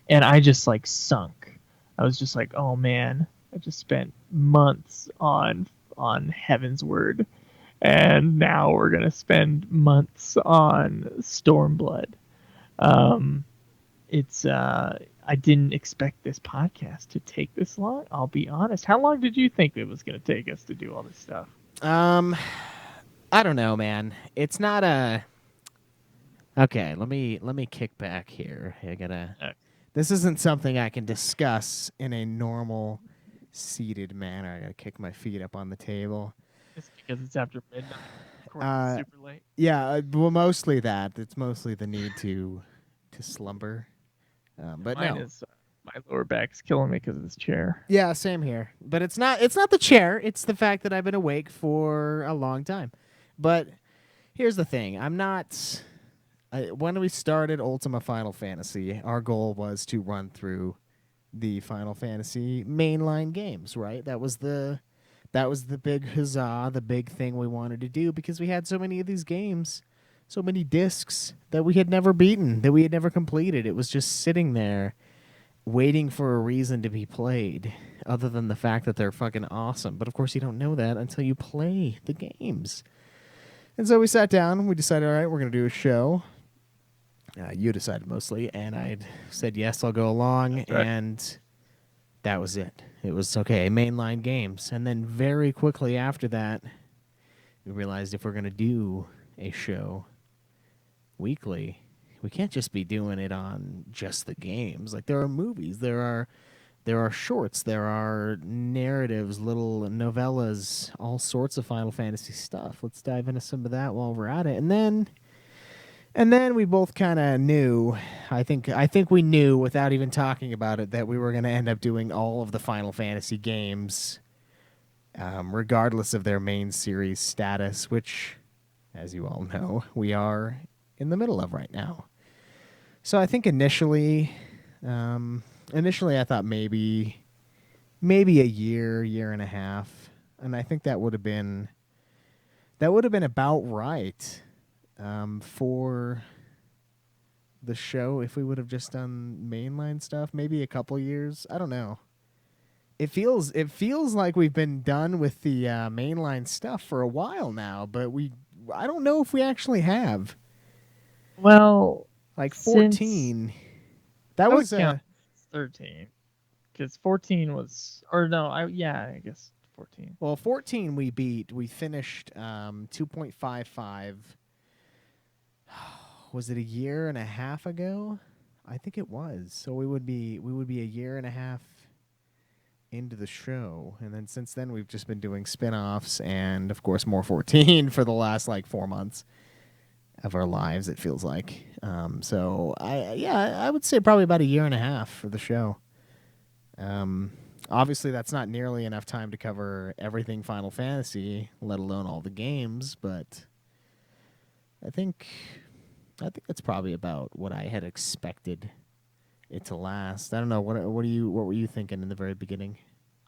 and I just like sunk. I was just like, oh man, I just spent months on Heavensward, and now we're gonna spend months on Stormblood. It's I didn't expect this podcast to take this long. I'll be honest. How long did you think it was going to take us to do all this stuff? I don't know, man. It's not a. Okay, let me kick back here. I gotta. Uh, This isn't something I can discuss in a normal, seated manner. I gotta kick my feet up on the table. it's because it's after midnight. Recording Uh, super late. yeah, well, mostly that. It's mostly the need to slumber. But Mine no. is my lower back's killing me because of this chair. Yeah, same here. But it's not. It's not the chair. It's the fact that I've been awake for a long time. But here's the thing. I'm not. When we started Ultima Final Fantasy, our goal was to run through the Final Fantasy mainline games, right? That was the big huzzah, the big thing we wanted to do because we had so many of these games, so many discs that we had never beaten, that we had never completed. It was just sitting there waiting for a reason to be played, other than the fact that they're fucking awesome. But of course you don't know that until you play the games. And so we sat down and we decided, all right, we're going to do a show. You decided mostly, and I said, yes, I'll go along, That's right. and that was it. It was, okay, mainline games. And then very quickly after that, we realized if we're going to do a show weekly, we can't just be doing it on just the games. Like, there are movies, there are shorts, there are narratives, little novellas, all sorts of Final Fantasy stuff. Let's dive into some of that while we're at it. And then we both kind of knew, I think we knew without even talking about it, that we were going to end up doing all of the Final Fantasy games, regardless of their main series status, which, as you all know, we are in the middle of right now. So I think initially I thought maybe a year and a half, and I think that would have been about right. For the show, if we would have just done mainline stuff, maybe a couple years. I don't know. It feels like we've been done with the mainline stuff for a while now, but I don't know if we actually have. Well, Like since 14. That I would was count 13 because 14 was, or no, I guess 14. well, 14 we beat. We finished 2.55. Was it a year and a half ago? I think it was. So we would be a year and a half into the show, and then since then we've just been doing spin-offs and of course more 14 for the last like 4 months of our lives, it feels like. So I would say probably about a year and a half for the show. Obviously that's not nearly enough time to cover everything Final Fantasy, let alone all the games, but I think that's probably about what I had expected it to last. I don't know. What were you thinking in the very beginning?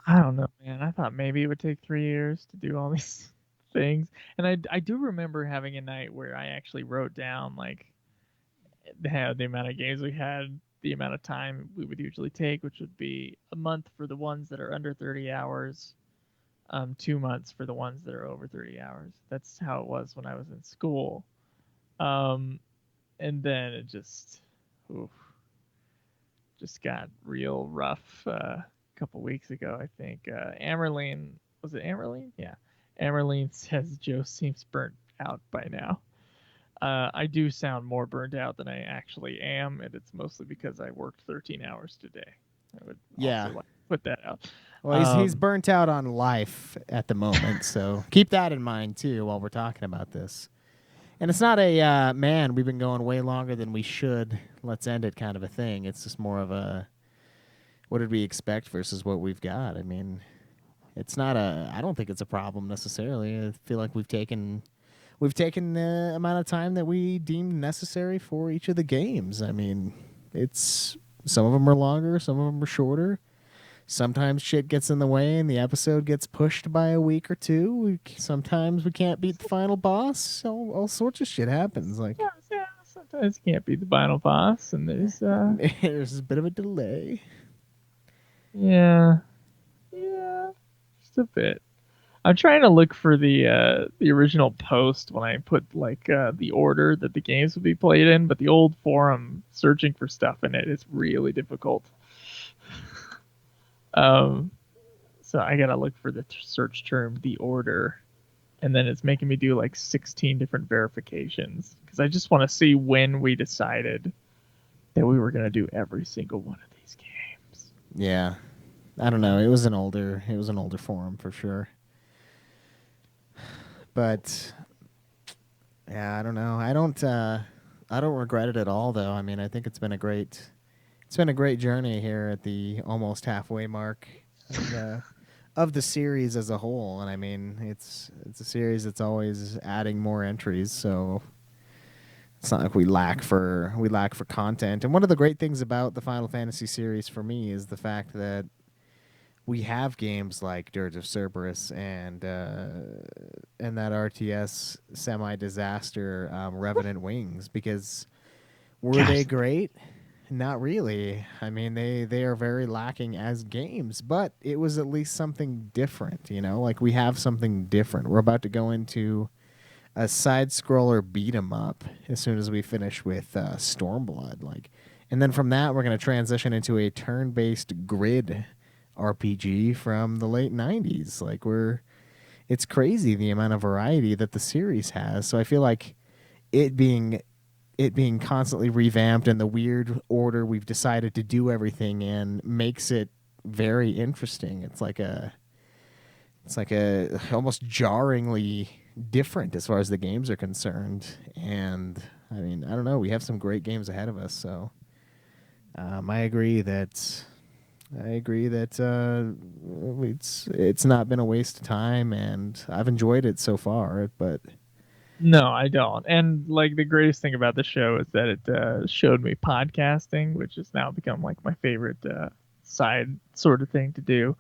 I don't know, man. I thought maybe it would take 3 years to do all these things, and I do remember having a night where I actually wrote down like the amount of games we had, the amount of time we would usually take, which would be a month for the ones that are under 30 hours, 2 months for the ones that are over 30 hours. That's how it was when I was in school. And then it oof, just got real rough a couple weeks ago, I think. Amerlene, was it Amerlene? Yeah. Amerlene says Joe seems burnt out by now. I do sound more burnt out than I actually am, and it's mostly because I worked 13 hours today. I would also like to put that out. Well, he's burnt out on life at the moment, so keep that in mind too while we're talking about this. And it's not a man, we've been going way longer than we should, let's end it kind of a thing. It's just more of a what did we expect versus what we've got. I mean, it's not I don't think it's a problem necessarily. I feel like we've taken the amount of time that we deemed necessary for each of the games. I mean, it's some of them are longer, some of them are shorter. Sometimes shit gets in the way and the episode gets pushed by a week or two. Sometimes we can't beat the final boss. All sorts of shit happens. Like Yeah, sometimes you can't beat the final boss, and there's there's a bit of a delay. yeah, just a bit. I'm trying to look for the original post when I put like the order that the games would be played in, but the old forum searching for stuff in it is really difficult. Um, so I gotta look for the search term the order, and then it's making me do like 16 different verifications because I just want to see when we decided that we were gonna do every single one of these games. Yeah. I don't know. It was an older forum for sure. But yeah, I don't know. I don't regret it at all though. I mean, I think it's been a great journey here at the almost halfway mark of the series as a whole. And I mean, it's a series that's always adding more entries, so it's not like we lack for content. And one of the great things about the Final Fantasy series for me is the fact that we have games like Dirge of Cerberus and that RTS semi-disaster Revenant Wings, because were they great? Not really. I mean, they are very lacking as games, but it was at least something different, you know? Like, we have something different. We're about to go into a side-scroller beat-em-up as soon as we finish with Stormblood. Like, and then from that, we're going to transition into a turn-based grid RPG from the late 90s. Like, it's crazy the amount of variety that the series has. So I feel like it being constantly revamped and the weird order we've decided to do everything in makes it very interesting. It's like a almost jarringly different as far as the games are concerned. And I mean, I don't know, we have some great games ahead of us. So I agree that it's not been a waste of time, and I've enjoyed it so far. But No, I don't. And like the greatest thing about the show is that it showed me podcasting, which has now become like my favorite side sort of thing to do.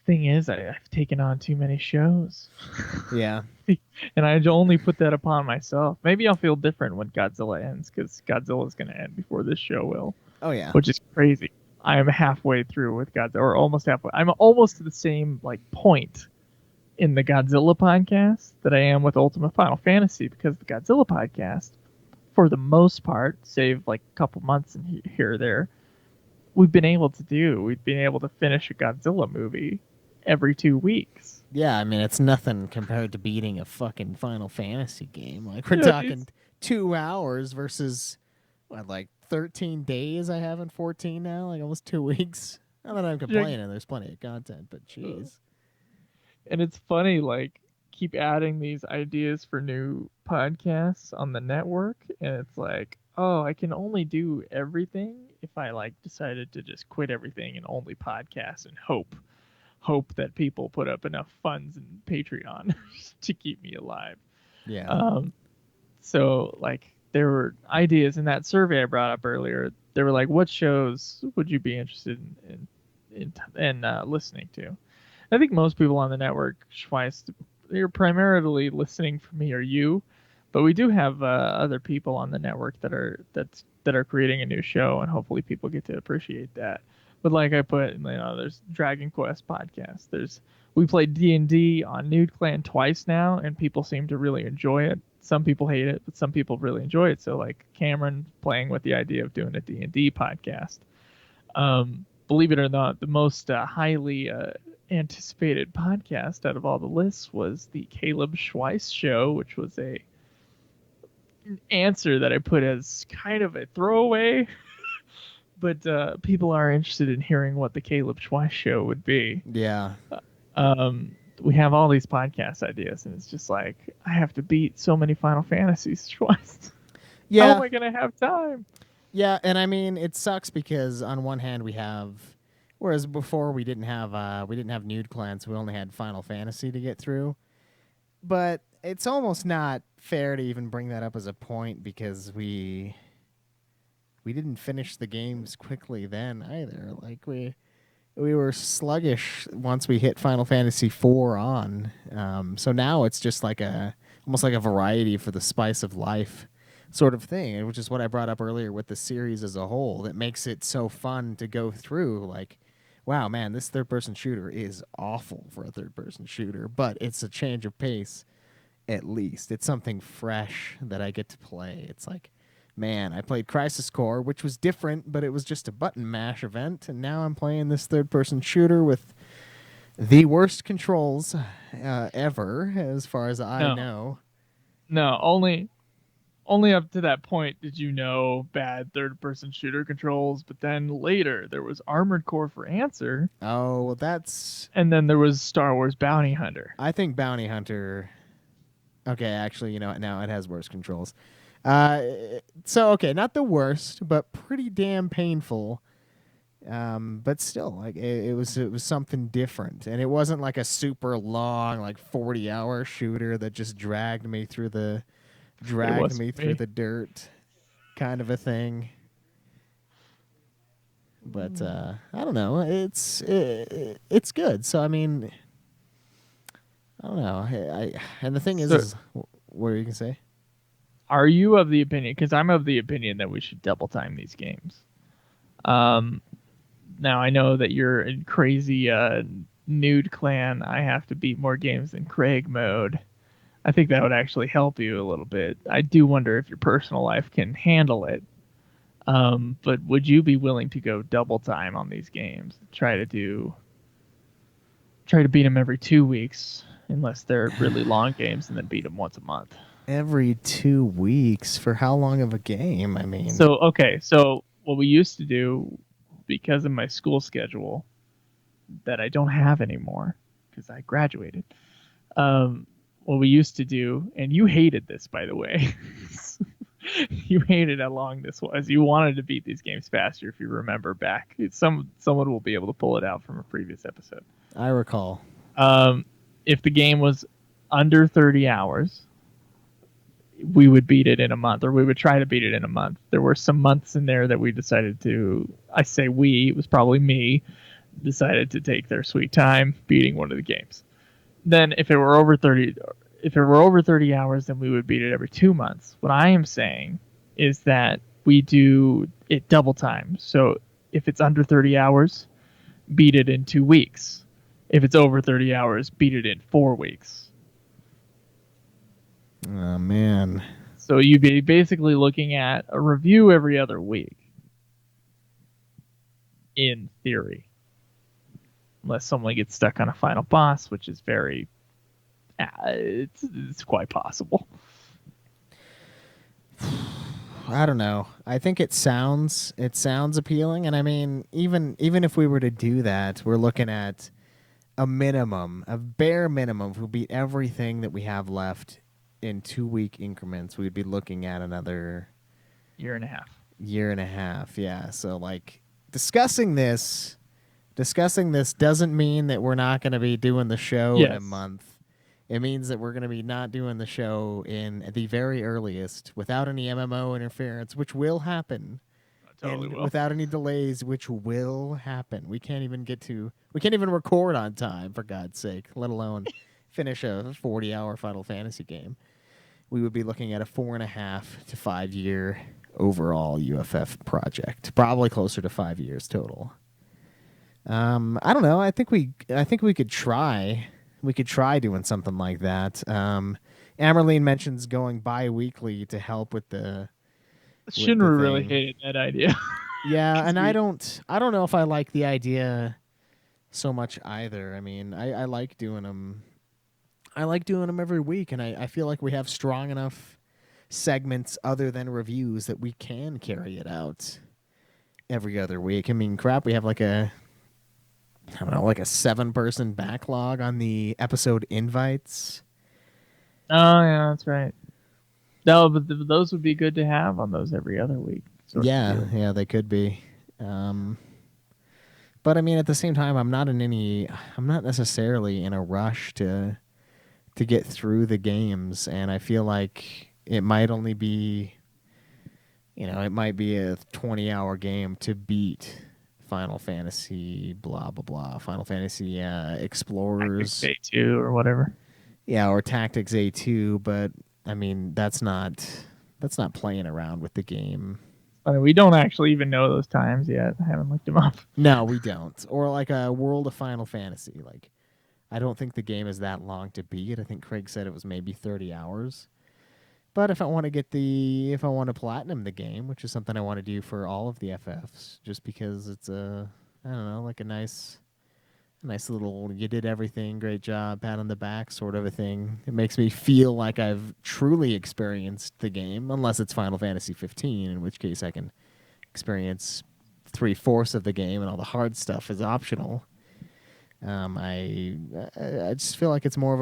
Thing is, I've taken on too many shows. yeah, And I only put that upon myself. Maybe I'll feel different when Godzilla ends, because Godzilla's going to end before this show will. oh yeah, Which is crazy. I am halfway through with Godzilla, or almost halfway. I'm almost to the same like point in the Godzilla podcast that I am with Ultima Final Fantasy, because the Godzilla podcast, for the most part, save like a couple months and here or there, we've been able to finish a Godzilla movie every 2 weeks. yeah. I mean, it's nothing compared to beating a fucking Final Fantasy game. Like, we're Yeah, talking 2 hours versus what, like 13 days. I have in 14 now, like almost 2 weeks. Not that I'm complaining. There's plenty of content, but jeez. And it's funny, like, keep adding these ideas for new podcasts on the network, and it's like, oh, I can only do everything if I like decided to just quit everything and only podcast and hope that people put up enough funds in Patreon to keep me alive. Yeah. So like there were ideas in that survey I brought up earlier. They were like, what shows would you be interested in listening to? I think most people on the network, Schweiss, you're primarily listening for me or you, but we do have other people on the network that are creating a new show, and hopefully people get to appreciate that. But like I put, there's Dragon Quest podcast. We played D&D on Nude Clan twice now, and people seem to really enjoy it. Some people hate it, but some people really enjoy it. So like Cameron playing with the idea of doing a D&D podcast. Believe it or not, the most highly anticipated podcast out of all the lists was the Caleb Schweiss show, which was an answer that I put as kind of a throwaway. But people are interested in hearing what the Caleb Schweiss show would be. Yeah. We have all these podcast ideas, and it's just like, I have to beat so many Final Fantasies twice. Yeah. How am I going to have time? Yeah, and I mean, it sucks because on one hand we have, whereas before we didn't have Nude Clan, so we only had Final Fantasy to get through. But it's almost not fair to even bring that up as a point, because we didn't finish the games quickly then either. Like we were sluggish once we hit Final Fantasy IV on. So now it's just like almost like a variety for the spice of life sort of thing, which is what I brought up earlier with the series as a whole, that makes it so fun to go through. Like, wow, man, this third-person shooter is awful for a third-person shooter, but it's a change of pace. At least it's something fresh that I get to play. It's like, man, I played Crisis Core, which was different, but it was just a button mash event, and now I'm playing this third-person shooter with the worst controls ever, as far as I No, know. no, only up to that point did you know bad third-person shooter controls, but then later there was Armored Core for Answer, Oh, well, that's. and then there was Star Wars Bounty Hunter. I think Bounty Hunter. Okay, actually, you know what? Now it has worse controls. Uh, so okay, not the worst, but pretty damn painful. But still, like it was something different, and it wasn't like a super long, like 40-hour shooter that just It dragged was me for through me. the dirt, kind of a thing. But I don't know. It's good. So I mean, I don't know. And the thing So, is what are you gonna say? are you of the opinion? Because I'm of the opinion that we should double time these games. Um, Now I know that you're in crazy nude clan. I have to beat more games than Craig mode. I think that would actually help you a little bit. I do wonder if your personal life can handle it. But would you be willing to go double time on these games? Try to beat them every 2 weeks, unless they're really long games, and then beat them once a month. Every 2 weeks for how long of a game? I mean, So okay, so what we used to do, because of my school schedule that I don't have anymore, because I graduated. What we used to do, and you hated this, by the way. You hated how long this was. You wanted to beat these games faster, if you remember back. Someone will be able to pull it out from a previous episode. I recall. Um, if the game was under 30 hours, we would beat it in a month, or we would try to beat it in a month. There were some months in there that we decided to. I say we. It was probably me. Decided to take their sweet time beating one of the games. Then if it were over 30 hours, then we would beat it every 2 months. What I am saying is that we do it double time. So if it's under 30 hours, beat it in 2 weeks. If it's over 30 hours, beat it in 4 weeks. Oh man. So you'd be basically looking at a review every other week, in theory. Unless someone gets stuck on a final boss, which is it's quite possible. I don't know. I think it sounds appealing, and I mean, even if we were to do that, we're looking at a bare minimum. If we beat everything that we have left in 2 week increments, we'd be looking at another Year and a half. year and a half. Yeah. So like discussing this doesn't mean that we're not going to be doing the show in a Yes. month. It means that we're going to be not doing the show in the very earliest without any MMO interference, which will happen. Totally And will. without any delays, which will happen. We can't even record on time, for God's sake, let alone finish a 40-hour Final Fantasy game. We would be looking at a 4.5 to 5 year overall UFF project, probably closer to 5 years total. I don't know. I think we could try. We could try doing something like that. Amerlene mentions going bi-weekly to help with the Shinra really thing. hated that idea. Yeah, and I we- don't know if I like the idea so much either. I mean, I like doing them. I like doing them every week, and I feel like we have strong enough segments other than reviews that we can carry it out every other week. I mean, crap, we have like a 7-person backlog on the episode invites. Oh yeah, that's right. No, but those would be good to have on those every other week. sort of Yeah, deal. yeah, they could be. But I mean, at the same time, I'm not necessarily in a rush to get through the games, and I feel like it might only be, it might be a 20-hour game to beat Final Fantasy, blah blah blah, Final Fantasy Explorers, Tactics A2 or whatever. yeah, or Tactics A2. But I mean, that's not playing around with the game Funny, we don't actually even know those times yet. I haven't looked them up. No, we don't. Or like a World of Final Fantasy. Like, I don't think the game is that long to beat. I think Craig said it was maybe 30 hours. But if I want to platinum the game, which is something I want to do for all of the FFs, just because it's I don't know, like a nice little, you did everything, great job, pat on the back sort of a thing. It makes me feel like I've truly experienced the game, unless it's Final Fantasy 15, in which case I can experience 3/4 of the game and all the hard stuff is optional. I just feel like it's more of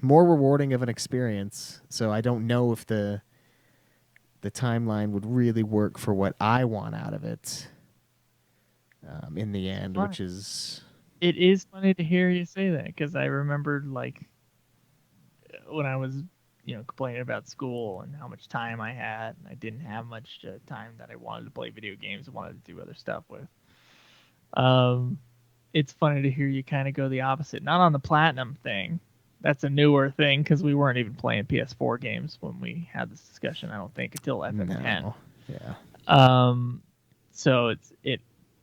more rewarding of an experience. So I don't know if the timeline would really work for what I want out of it. In the end, which is It is funny to hear you say that, because I remembered like when I was, complaining about school and how much time I had, and I didn't have much time that I wanted to play video games and wanted to do other stuff with. It's funny to hear you kind of go the opposite. Not on the platinum thing. That's a newer thing, because we weren't even playing PS4 games when we had this discussion. I don't think until FF10. no, yeah. So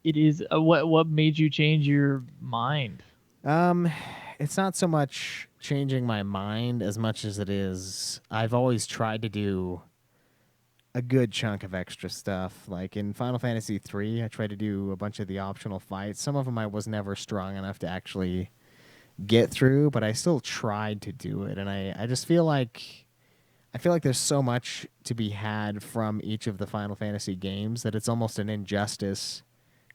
it is what made you change your mind? It's not so much changing my mind as much as it is I've always tried to do a good chunk of extra stuff. Like in Final Fantasy III, I tried to do a bunch of the optional fights. Some of them I was never strong enough to actually get through, but I still tried to do it. And I just feel like there's so much to be had from each of the Final Fantasy games that it's almost an injustice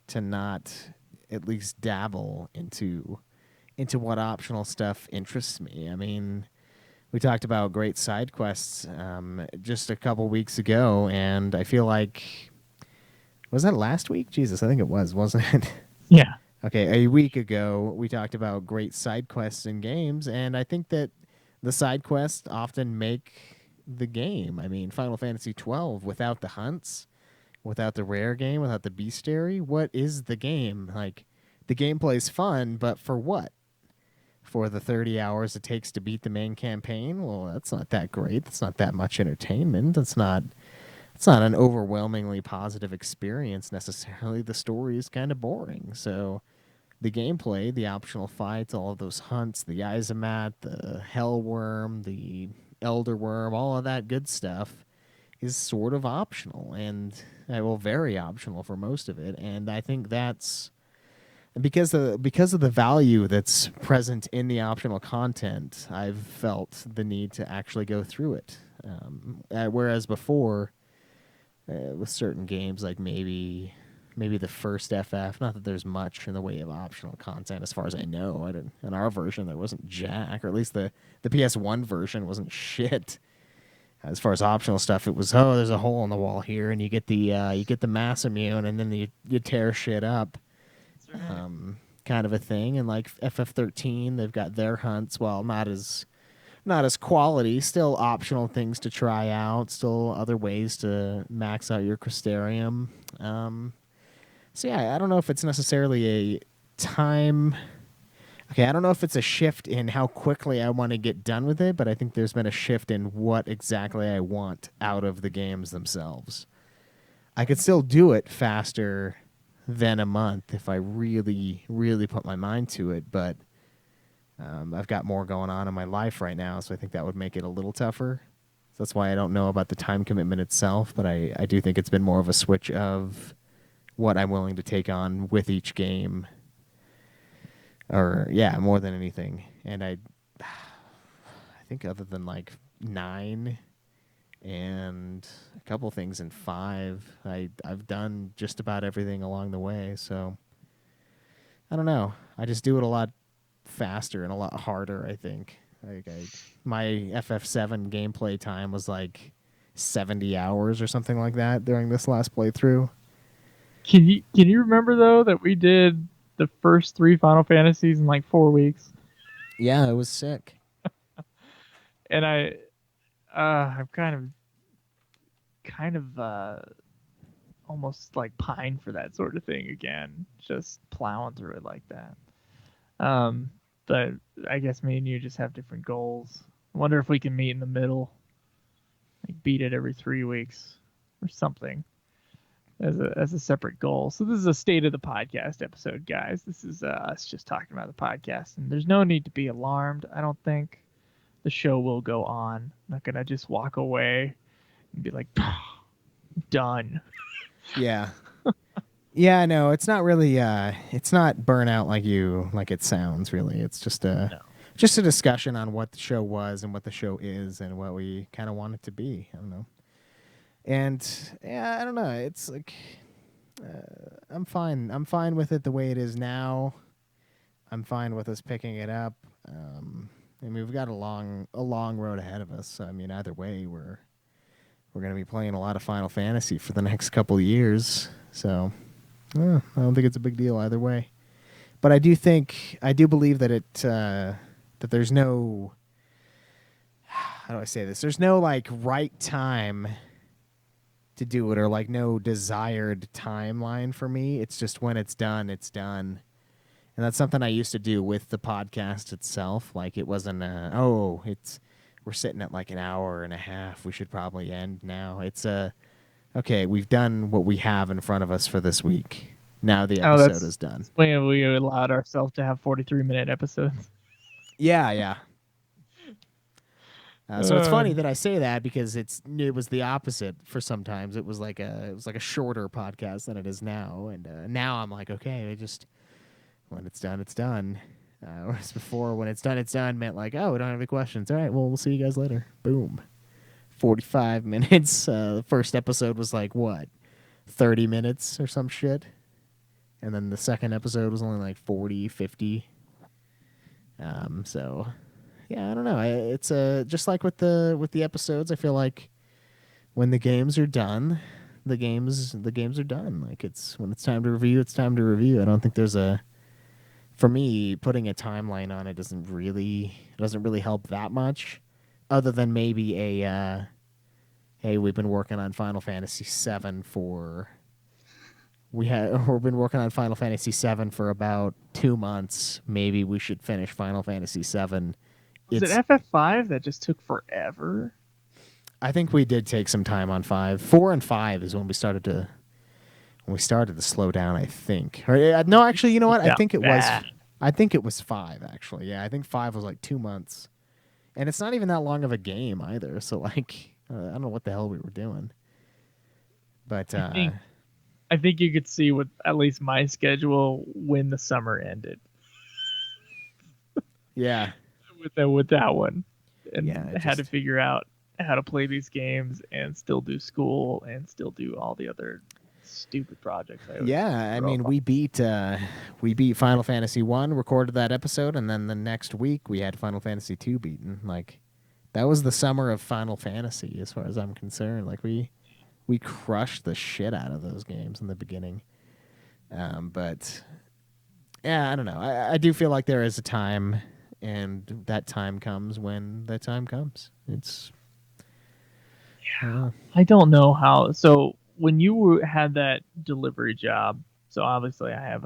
to not at least dabble into what optional stuff interests me. I mean, we talked about great side quests just a couple weeks ago, and I feel like, was that last week? Jesus, I think it was, wasn't it? Yeah. Okay, a week ago, we talked about great side quests in games, and I think that the side quests often make the game. I mean, Final Fantasy XII, without the hunts, without the rare game, without the bestiary, what is the game? Like, the gameplay's fun, but for what? For the 30 hours it takes to beat the main campaign? Well, that's not that great. That's not that much entertainment. It's not an overwhelmingly positive experience necessarily. The story is kind of boring. So the gameplay, the optional fights, all of those hunts, the Isomat, the Hellworm, the Elder Worm, all of that good stuff is sort of optional, and very optional for most of it. And I think that's because of the value that's present in the optional content. I've felt the need to actually go through it, whereas before, with certain games, like maybe the first FF, not that there's much in the way of optional content as far as I know. In our version there wasn't jack, or at least the PS1 version wasn't shit. As far as optional stuff, it was, there's a hole in the wall here, and you get the mass immune, and then you tear shit up. Kind of a thing. And like FF13, they've got their hunts, well, not as quality, still optional things to try out, still other ways to max out your Crystarium. So yeah, I don't know if it's necessarily a time. Okay, I don't know if it's a shift in how quickly I want to get done with it, but I think there's been a shift in what exactly I want out of the games themselves. I could still do it faster than a month if I really, really put my mind to it, but I've got more going on in my life right now, so I think that would make it a little tougher. So that's why I don't know about the time commitment itself, but I do think it's been more of a switch of what I'm willing to take on with each game. Or, yeah, more than anything. And I think other than like 9 and a couple things in 5, I've done just about everything along the way. So I don't know. I just do it a lot faster and a lot harder, I think. My FF7 gameplay time was like 70 hours or something like that during this last playthrough. Can you remember though that we did the first 3 Final Fantasies in like 4 weeks? Yeah, it was sick. And I've kind of almost like pine for that sort of thing again, just plowing through it like that. But I guess me and you just have different goals. I wonder if we can meet in the middle, like beat it every 3 weeks. or something as a separate goal. So this is a state of the podcast episode, guys. This is us just talking about the podcast, and there's no need to be alarmed. I don't think the show will go on. I'm not gonna just walk away and be like, done. Yeah. Yeah, no, it's not really it's not burnout like it sounds really. It's just a discussion on what the show was and what the show is and what we kind of want it to be. I don't know. And yeah, I don't know. It's like I'm fine. I'm fine with it the way it is now. I'm fine with us picking it up. I mean, we've got a long road ahead of us. So, I mean, either way, we're going to be playing a lot of Final Fantasy for the next couple of years. So, I don't think it's a big deal either way. But I do believe that that there's no, how do I say this? There's no like right time to do it, or like no desired timeline for me. It's just when it's done, it's done. And that's something I used to do with the podcast itself. Like it wasn't, we're sitting at like an hour and a half. We should probably end now. It's okay, we've done what we have in front of us for this week. Now the episode is done. When we allowed ourselves to have 43-minute episodes. Yeah. So it's funny that I say that because it was the opposite for sometimes. It was like a shorter podcast than it is now, and now I'm like, okay, when it's done, it's done. Whereas before, when it's done meant like, oh, we don't have any questions. All right, well, we'll see you guys later. Boom. 45 minutes. The first episode was like, what, 30 minutes or some shit? And then the second episode was only like 40, 50. So, yeah, I don't know. It's just like with the episodes, I feel like when the games are done, the games are done. Like when it's time to review, it's time to review. I don't think there's for me, putting a timeline on it doesn't really help that much, other than maybe hey, we've been working on Final Fantasy VII we've been working on Final Fantasy VII for about 2 months. Maybe we should finish Final Fantasy VII. Was it FF5 that just took forever? I think we did take some time on 5. 4 and 5 is when we started to slow down, I think. Or, no, actually, you know what? I think it was 5, actually. Yeah, I think 5 was like 2 months. And it's not even that long of a game either. So, like, I don't know what the hell we were doing. But I think you could see with at least my schedule when the summer ended. Yeah. With that one. And yeah, I had to figure out how to play these games and still do school and still do all the other stupid projects. I mean, we beat Final Fantasy 1, recorded that episode, and then the next week we had Final Fantasy 2 beaten. Like, that was the summer of Final Fantasy as far as I'm concerned. Like, we crushed the shit out of those games in the beginning. But yeah, I don't know. I do feel like there is a time, and that time comes when that time comes. It's I don't know how. So when you had that delivery job, so obviously I have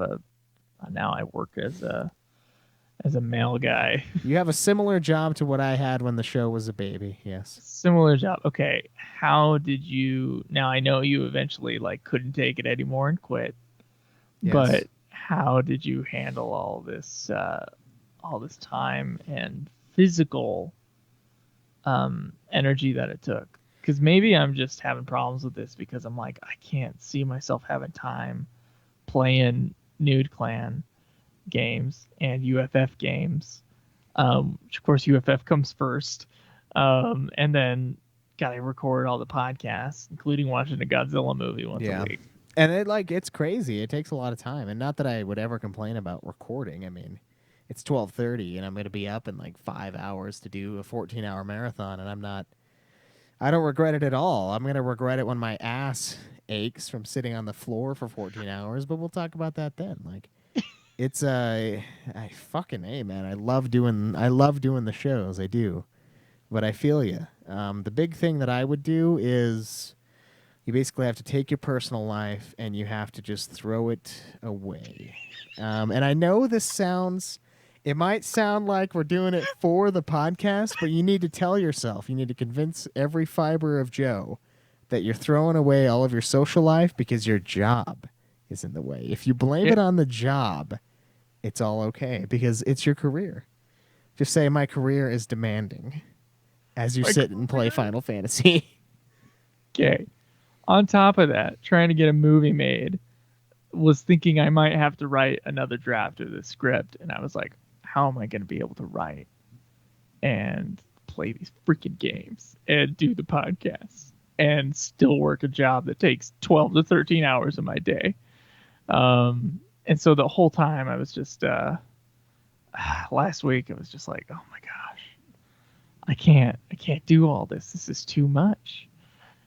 now I work as a mail guy. You have a similar job to what I had when the show was a baby. Yes. Similar job. Okay. How did you? Now I know you eventually like couldn't take it anymore and quit. Yes. But how did you handle all this time and physical energy that it took? Because maybe I'm just having problems with this because I'm like, I can't see myself having time playing Nude Clan games and UFF games. Which of course UFF comes first. And then gotta record all the podcasts, including watching a Godzilla movie once a week. And it's crazy. It takes a lot of time. And not that I would ever complain about recording. I mean, it's 12:30 and I'm gonna be up in like 5 hours to do a 14-hour marathon, and I don't regret it at all. I'm going to regret it when my ass aches from sitting on the floor for 14 hours, but we'll talk about that then. Like, it's I fucking A, man. I love doing the shows. I do. But I feel you. The big thing that I would do is you basically have to take your personal life and you have to just throw it away. And I know it might sound like we're doing it for the podcast, but you need to tell yourself, you need to convince every fiber of Joe that you're throwing away all of your social life because your job is in the way. If you blame Yeah. it on the job, it's all okay because it's your career. Just say my career is demanding as you sit and play Final Fantasy. Okay. On top of that, trying to get a movie made, was thinking I might have to write another draft of the script, and I was like, how am I going to be able to write and play these freaking games and do the podcasts and still work a job that takes 12 to 13 hours of my day? And so the whole time I was just last week I was just like, oh my gosh, I can't do all this. This is too much.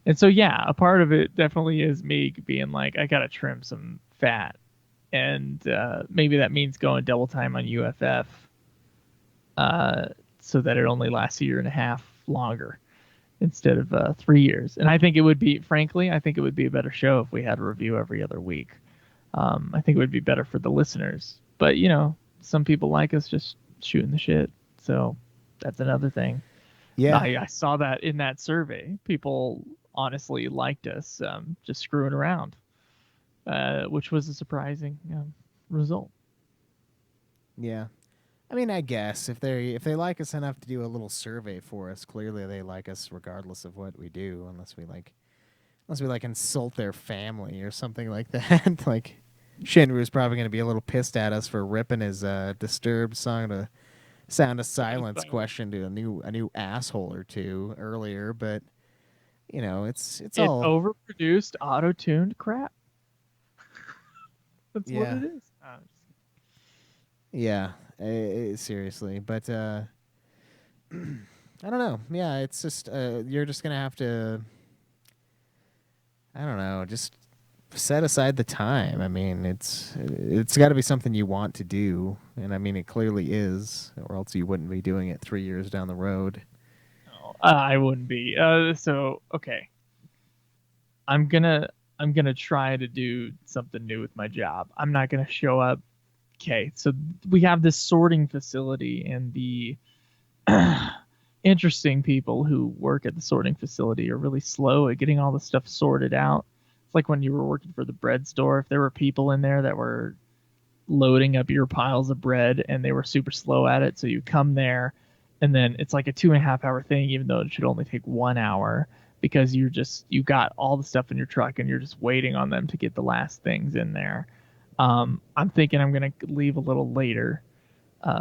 And so yeah, a part of it definitely is me being like, I gotta trim some fat, and maybe that means going double time on UFF, so that it only lasts a year and a half longer instead of 3 years. And I think it would be, frankly, I think it would be a better show if we had a review every other week. I think it would be better for the listeners. But you know, some people like us just shooting the shit, so that's another thing. Yeah. I saw that in that survey. People honestly liked us just screwing around, which was a surprising result. Yeah. I mean, I guess if they like us enough to do a little survey for us, clearly they like us regardless of what we do, unless we insult their family or something like that. Like Shinru's probably going to be a little pissed at us for ripping his Disturbed song to Sound of Silence question to a new asshole or two earlier, but you know, it's all overproduced, auto-tuned crap. That's what Yeah. it is. Yeah, seriously, but I don't know. Yeah, it's just you're just gonna have to, I don't know, just set aside the time. I mean, it's got to be something you want to do, and I mean, it clearly is, or else you wouldn't be doing it 3 years down the road. No, I wouldn't be. So okay, I'm gonna try to do something new with my job. I'm not gonna show up. Okay, so we have this sorting facility, and the interesting people who work at the sorting facility are really slow at getting all the stuff sorted out. It's like when you were working for the bread store. If there were people in there that were loading up your piles of bread and they were super slow at it, so you come there and then it's like a 2.5 hour thing, even though it should only take 1 hour, because you got all the stuff in your truck and you're just waiting on them to get the last things in there. I'm thinking I'm going to leave a little later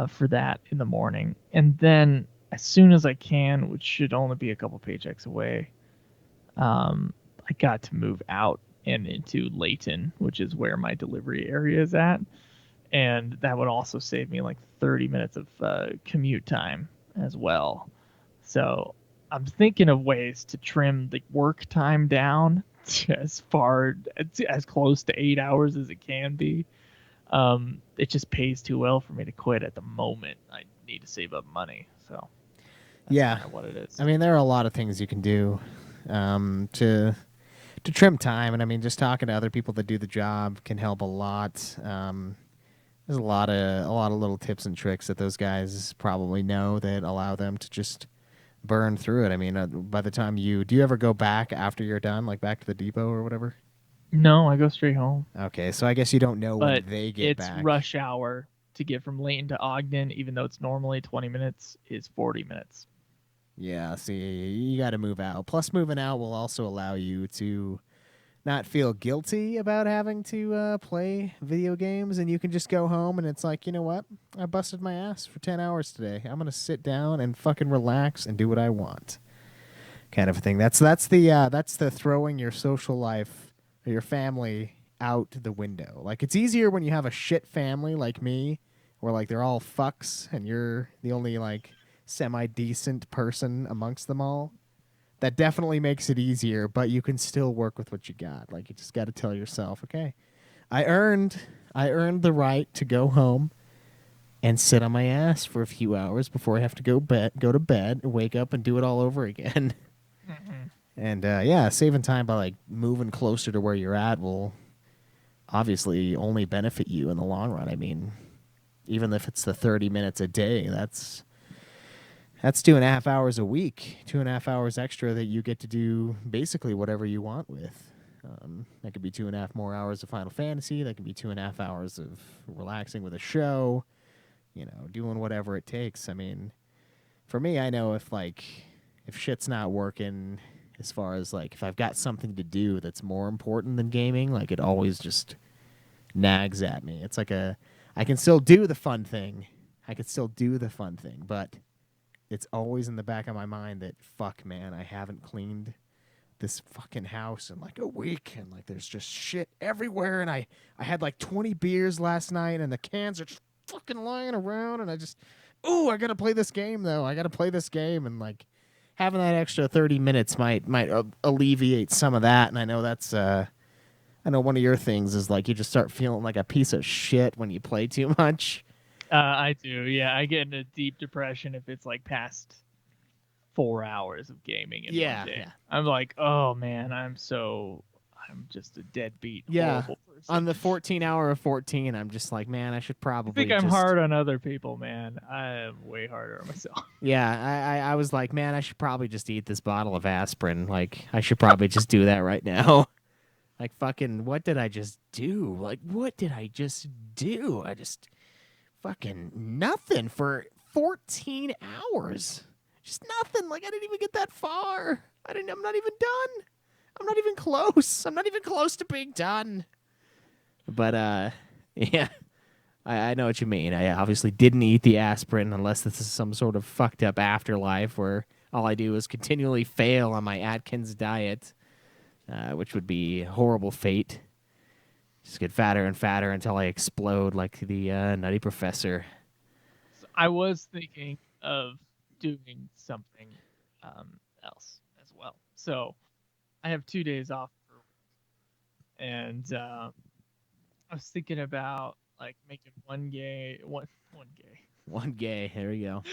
for that in the morning. And then as soon as I can, which should only be a couple paychecks away, I got to move out and into Layton, which is where my delivery area is at. And that would also save me like 30 minutes of commute time as well. So I'm thinking of ways to trim the work time down as close to 8 hours as it can be. It just pays too well for me to quit at the moment. I need to save up money, so that's Yeah, kind of what it is. I mean, there are a lot of things you can do to trim time, and I mean, just talking to other people that do the job can help a lot. There's a lot of little tips and tricks that those guys probably know that allow them to just burn through it. I mean, by the time do you ever go back after you're done, like back to the depot or whatever? No, I go straight home. Okay, so I guess you don't know But when they get back. it's rush hour to get from Layton to Ogden, even though it's normally 20 minutes, is 40 minutes. Yeah, see, you got to move out. Plus, moving out will also allow you to not feel guilty about having to play video games, and you can just go home and it's like, you know what? I busted my ass for 10 hours today. I'm going to sit down and fucking relax and do what I want. Kind of a thing. That's the throwing your social life or your family out the window. Like, it's easier when you have a shit family like me, where like they're all fucks and you're the only like semi-decent person amongst them all. That definitely makes it easier, but you can still work with what you got. Like, you just got to tell yourself, okay, I earned the right to go home and sit on my ass for a few hours before I have to go to bed, wake up and do it all over again. Mm-hmm. And yeah, saving time by like moving closer to where you're at will obviously only benefit you in the long run. I mean, even if it's the 30 minutes a day, That's 2.5 hours a week, 2.5 hours extra that you get to do basically whatever you want with. That could be 2.5 more hours of Final Fantasy. That could be 2.5 hours of relaxing with a show, doing whatever it takes. I mean, for me, I know if shit's not working as far as if I've got something to do that's more important than gaming, it always just nags at me. It's I can still do the fun thing. But it's always in the back of my mind that, fuck, man, I haven't cleaned this fucking house in a week, and there's just shit everywhere, and I had 20 beers last night, and the cans are just fucking lying around, and I gotta play this game, though. I gotta play this game, and having that extra 30 minutes might alleviate some of that, and I know that's I know one of your things is you just start feeling like a piece of shit when you play too much. I do, yeah. I get in a deep depression if it's past 4 hours of gaming in one day. Yeah. I'm oh man, I'm just a deadbeat, horrible person. On the 14 hour of 14, I'm just man, I should probably. I think I'm hard on other people, man. I am way harder on myself. Yeah, I was man, I should probably just eat this bottle of aspirin. I should probably just do that right now. Fucking, what did I just do? What did I just do? I just fucking nothing for 14 hours. Just nothing. I didn't even get that far. I'm not even done. I'm not even close. I'm not even close to being done. But, yeah, I know what you mean. I obviously didn't eat the aspirin unless this is some sort of fucked up afterlife where all I do is continually fail on my Atkins diet, which would be a horrible fate. Just get fatter and fatter until I explode like the Nutty Professor. So I was thinking of doing something else as well. So I have 2 days off and I was thinking about making one gay. There you go.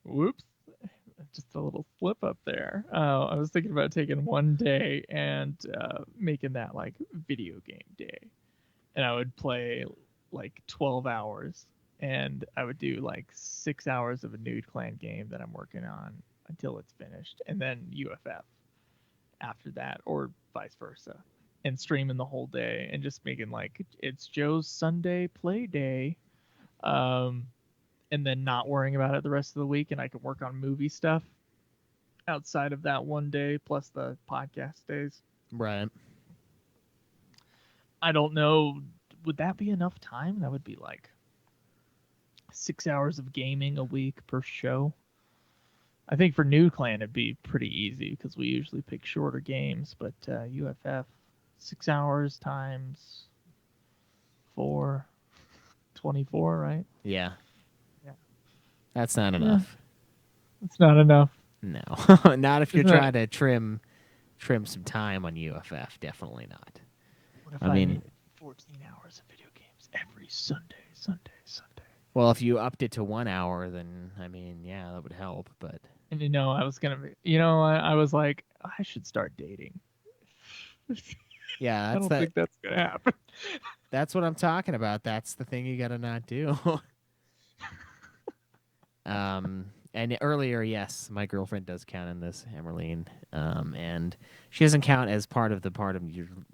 Whoops. Just a little slip up there. I was thinking about taking one day and making that video game day. And I would play 12 hours. And I would do 6 hours of a Nude Clan game that I'm working on until it's finished. And then UFF after that, or vice versa. And streaming the whole day and just making it's Joe's Sunday play day. And then not worrying about it the rest of the week, and I can work on movie stuff outside of that one day, plus the podcast days. Right. I don't know. Would that be enough time? That would be 6 hours of gaming a week per show. I think for New Clan it'd be pretty easy because we usually pick shorter games, but UFF 6 hours times 4, 24, right? Yeah. That's not enough. It's not enough. No. Not if you're trying to trim some time on UFF. Definitely not. What if I mean 14 hours of video games every Sunday? Well, if you upped it to 1 hour, then, yeah, that would help, but... And I was going to... I was I should start dating. Yeah, I don't think that's going to happen. That's what I'm talking about. That's the thing you got to not do. And earlier, yes, my girlfriend does count in this, Emerline, and she doesn't count as part of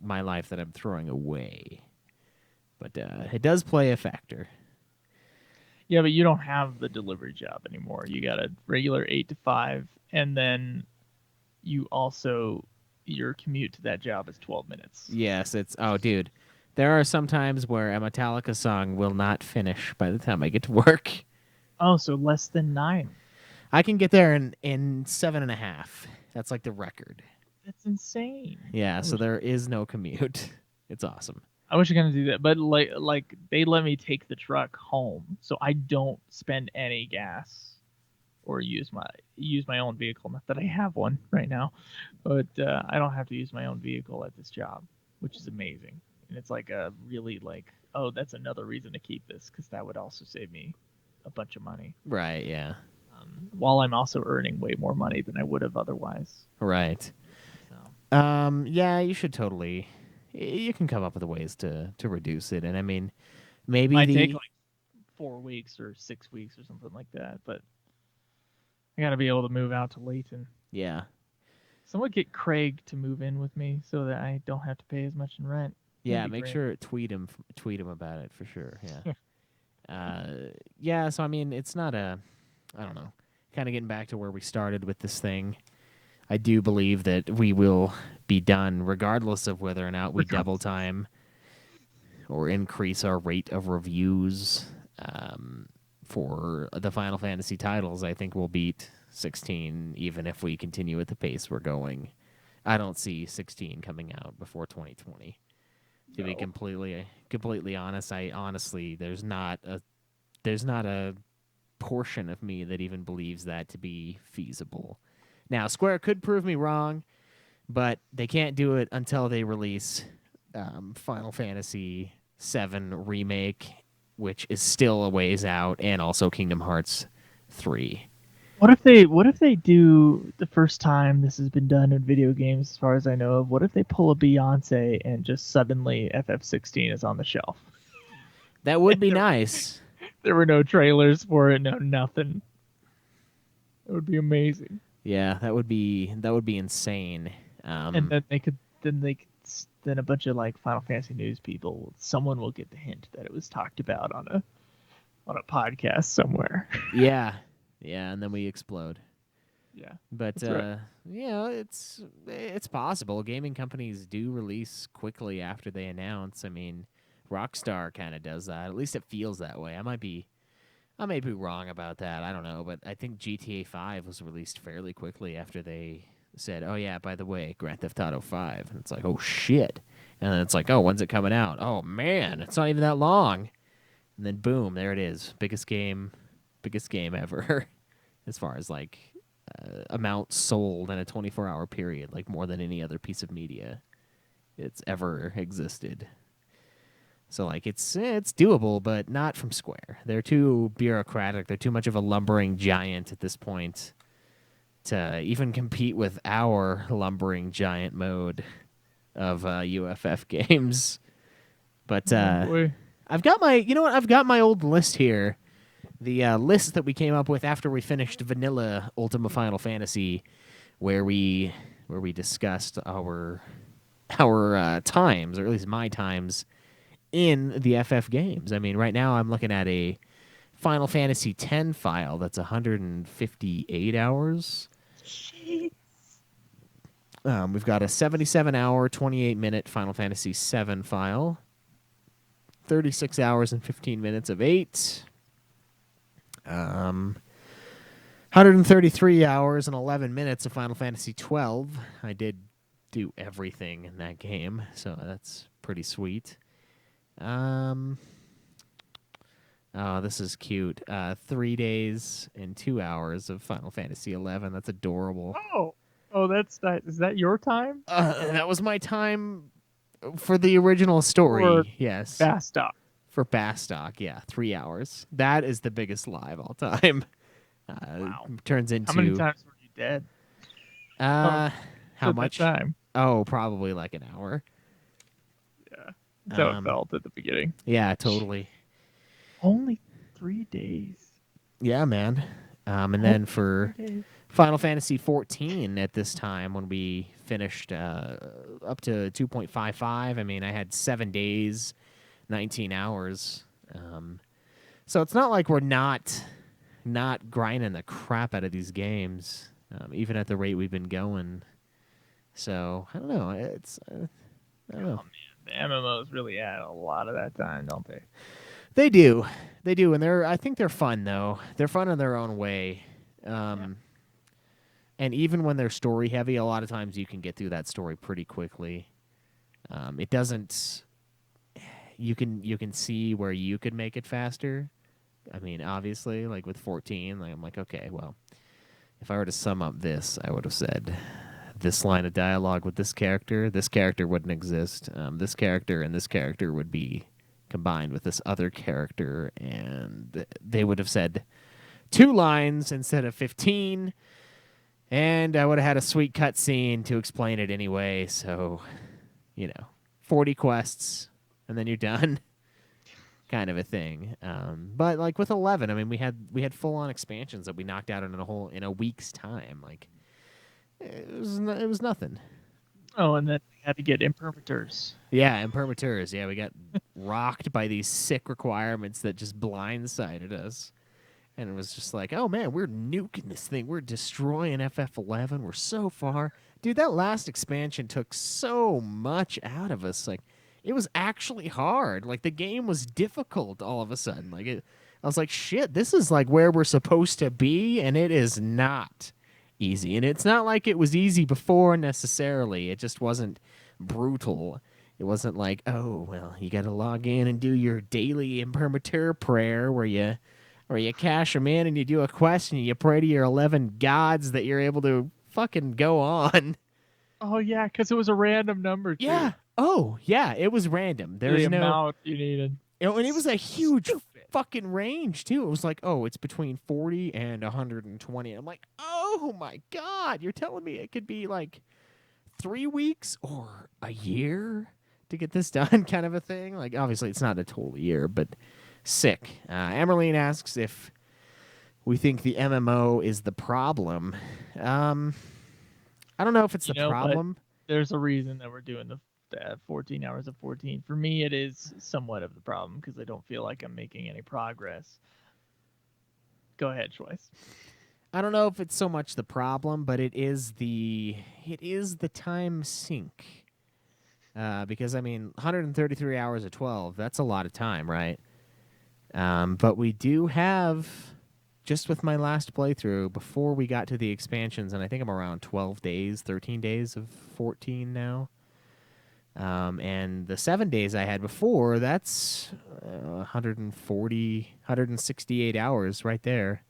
my life that I'm throwing away, but it does play a factor. Yeah, but you don't have the delivery job anymore. You got a regular 8 to 5, and then you also your commute to that job is 12 minutes. Yes, dude, there are some times where a Metallica song will not finish by the time I get to work. Oh, so less than 9. I can get there in 7.5. That's the record. That's insane. Yeah, so there is no commute. It's awesome. I wish I could do that, but they let me take the truck home, so I don't spend any gas or use my own vehicle. Not that I have one right now, but I don't have to use my own vehicle at this job, which is amazing. And it's a really that's another reason to keep this because that would also save me a bunch of money. Right, yeah. While I'm also earning way more money than I would have otherwise. Right. So. Yeah, you should totally. You can come up with ways to reduce it, and maybe Might take 4 weeks or 6 weeks or something like that. But I gotta be able to move out to Layton. Yeah. Someone get Craig to move in with me so that I don't have to pay as much in rent. Yeah, That'd be make great. sure tweet him about it for sure. Yeah. Yeah, so I mean, it's not a I don't know. Kind of getting back to where we started with this thing. I do believe that we will be done regardless of whether or not we double time or increase our rate of reviews for the Final Fantasy titles. I think we'll beat 16 even if we continue at the pace we're going. I don't see 16 coming out before 2020. To be completely honest, there's not a portion of me that even believes that to be feasible. Now, Square could prove me wrong, but they can't do it until they release Final Fantasy VII Remake, which is still a ways out, and also Kingdom Hearts 3. What if they do the first time this has been done in video games, as far as I know of? What if they pull a Beyonce and just suddenly FF16 is on the shelf? That would be nice. There were no trailers for it, no nothing. It would be amazing. Yeah, that would be insane. And then a bunch of like Final Fantasy news people, someone will get the hint that it was talked about on a podcast somewhere. Yeah, and then we explode. Yeah, but right. It's possible. Gaming companies do release quickly after they announce. I mean, Rockstar kind of does that. At least it feels that way. I may be wrong about that. I don't know, but I think GTA 5 was released fairly quickly after they said, "Oh yeah, by the way, Grand Theft Auto 5." And it's like, "Oh shit." And then it's like, "Oh, when's it coming out?" "Oh man, it's not even that long." And then boom, there it is. Biggest game ever as far as like amount sold in a 24-hour period, like more than any other piece of media it's ever existed. So like it's doable, but not from Square. They're too bureaucratic. They're too much of a lumbering giant at this point to even compete with our lumbering giant mode of UFF games. But I've got my old list here. The list that we came up with after we finished vanilla Ultima Final Fantasy, where we discussed our times, or at least my times, in the FF games. I mean, right now I'm looking at a Final Fantasy X file that's 158 hours. Jeez. We've got a 77-hour, 28-minute Final Fantasy VII file, 36 hours and 15 minutes of 8, 133 hours and 11 minutes of Final Fantasy XII. I did do everything in that game, so that's pretty sweet. Oh, this is cute. 3 days and 2 hours of Final Fantasy XI. That's adorable. Oh, that's that. Is that your time? That was my time for the original story. Or yes. Bastock. For Bastock, yeah, 3 hours. That is the biggest lie of all time. Wow. Turns into. How many times were you dead? How much time? Oh, probably like an hour. Yeah. That's how it felt at the beginning. Yeah, totally. Only 3 days. Yeah, man. And then for Final Fantasy XIV at this time, when we finished up to 2.55, I mean, I had 7 days, 19 hours. So it's not like we're not grinding the crap out of these games, even at the rate we've been going. So I don't know. I don't know. Man, the MMOs really add a lot of that time, don't they? They do, and I think they're fun though. They're fun in their own way. And even when they're story heavy, a lot of times you can get through that story pretty quickly. It doesn't. You can see where you could make it faster. I mean, obviously, like with 14, like I'm like, okay, well, if I were to sum up this, I would have said this line of dialogue with this character wouldn't exist. This character and this character would be combined with this other character, and they would have said 2 lines instead of 15, and I would have had a sweet cutscene to explain it anyway. So, 40 quests, and then you're done. kind of a thing. But like with 11, I mean, we had full on expansions that we knocked out in a week's time. Like it was nothing. Oh, and then we had to get imprimaturs. Yeah, and permaturs. Yeah, we got rocked by these sick requirements that just blindsided us. And it was just like, oh man, we're nuking this thing. We're destroying FF11. We're so far. Dude, that last expansion took so much out of us. Like, it was actually hard. Like, the game was difficult all of a sudden. I was like, shit, this is like where we're supposed to be, and it is not easy. And it's not like it was easy before necessarily. It just wasn't brutal. It wasn't like, oh, well, you got to log in and do your daily imprimatur prayer where you cash them in and you do a quest and you pray to your 11 gods that you're able to fucking go on. Oh yeah, because it was a random number too. Yeah. Oh, yeah. It was random. There's the no amount you needed. and it was a huge fucking range too. It was like, oh, it's between 40 and 120. I'm like, oh my god, you're telling me it could be like 3 weeks or a year to get this done, kind of a thing. Like, obviously, it's not a total year, but sick. Emerline asks if we think the MMO is the problem. I don't know if it's the problem. There's a reason that we're doing the 14 hours of 14. For me, it is somewhat of the problem because I don't feel like I'm making any progress. Go ahead, Schweiss. I don't know if it's so much the problem, but it is the time sink. Because I mean, 133 hours of 12, that's a lot of time, right? But we do have, just with my last playthrough, before we got to the expansions, and I think I'm around 12 days, 13 days of 14 now. And the 7 days I had before, that's 168 hours right there.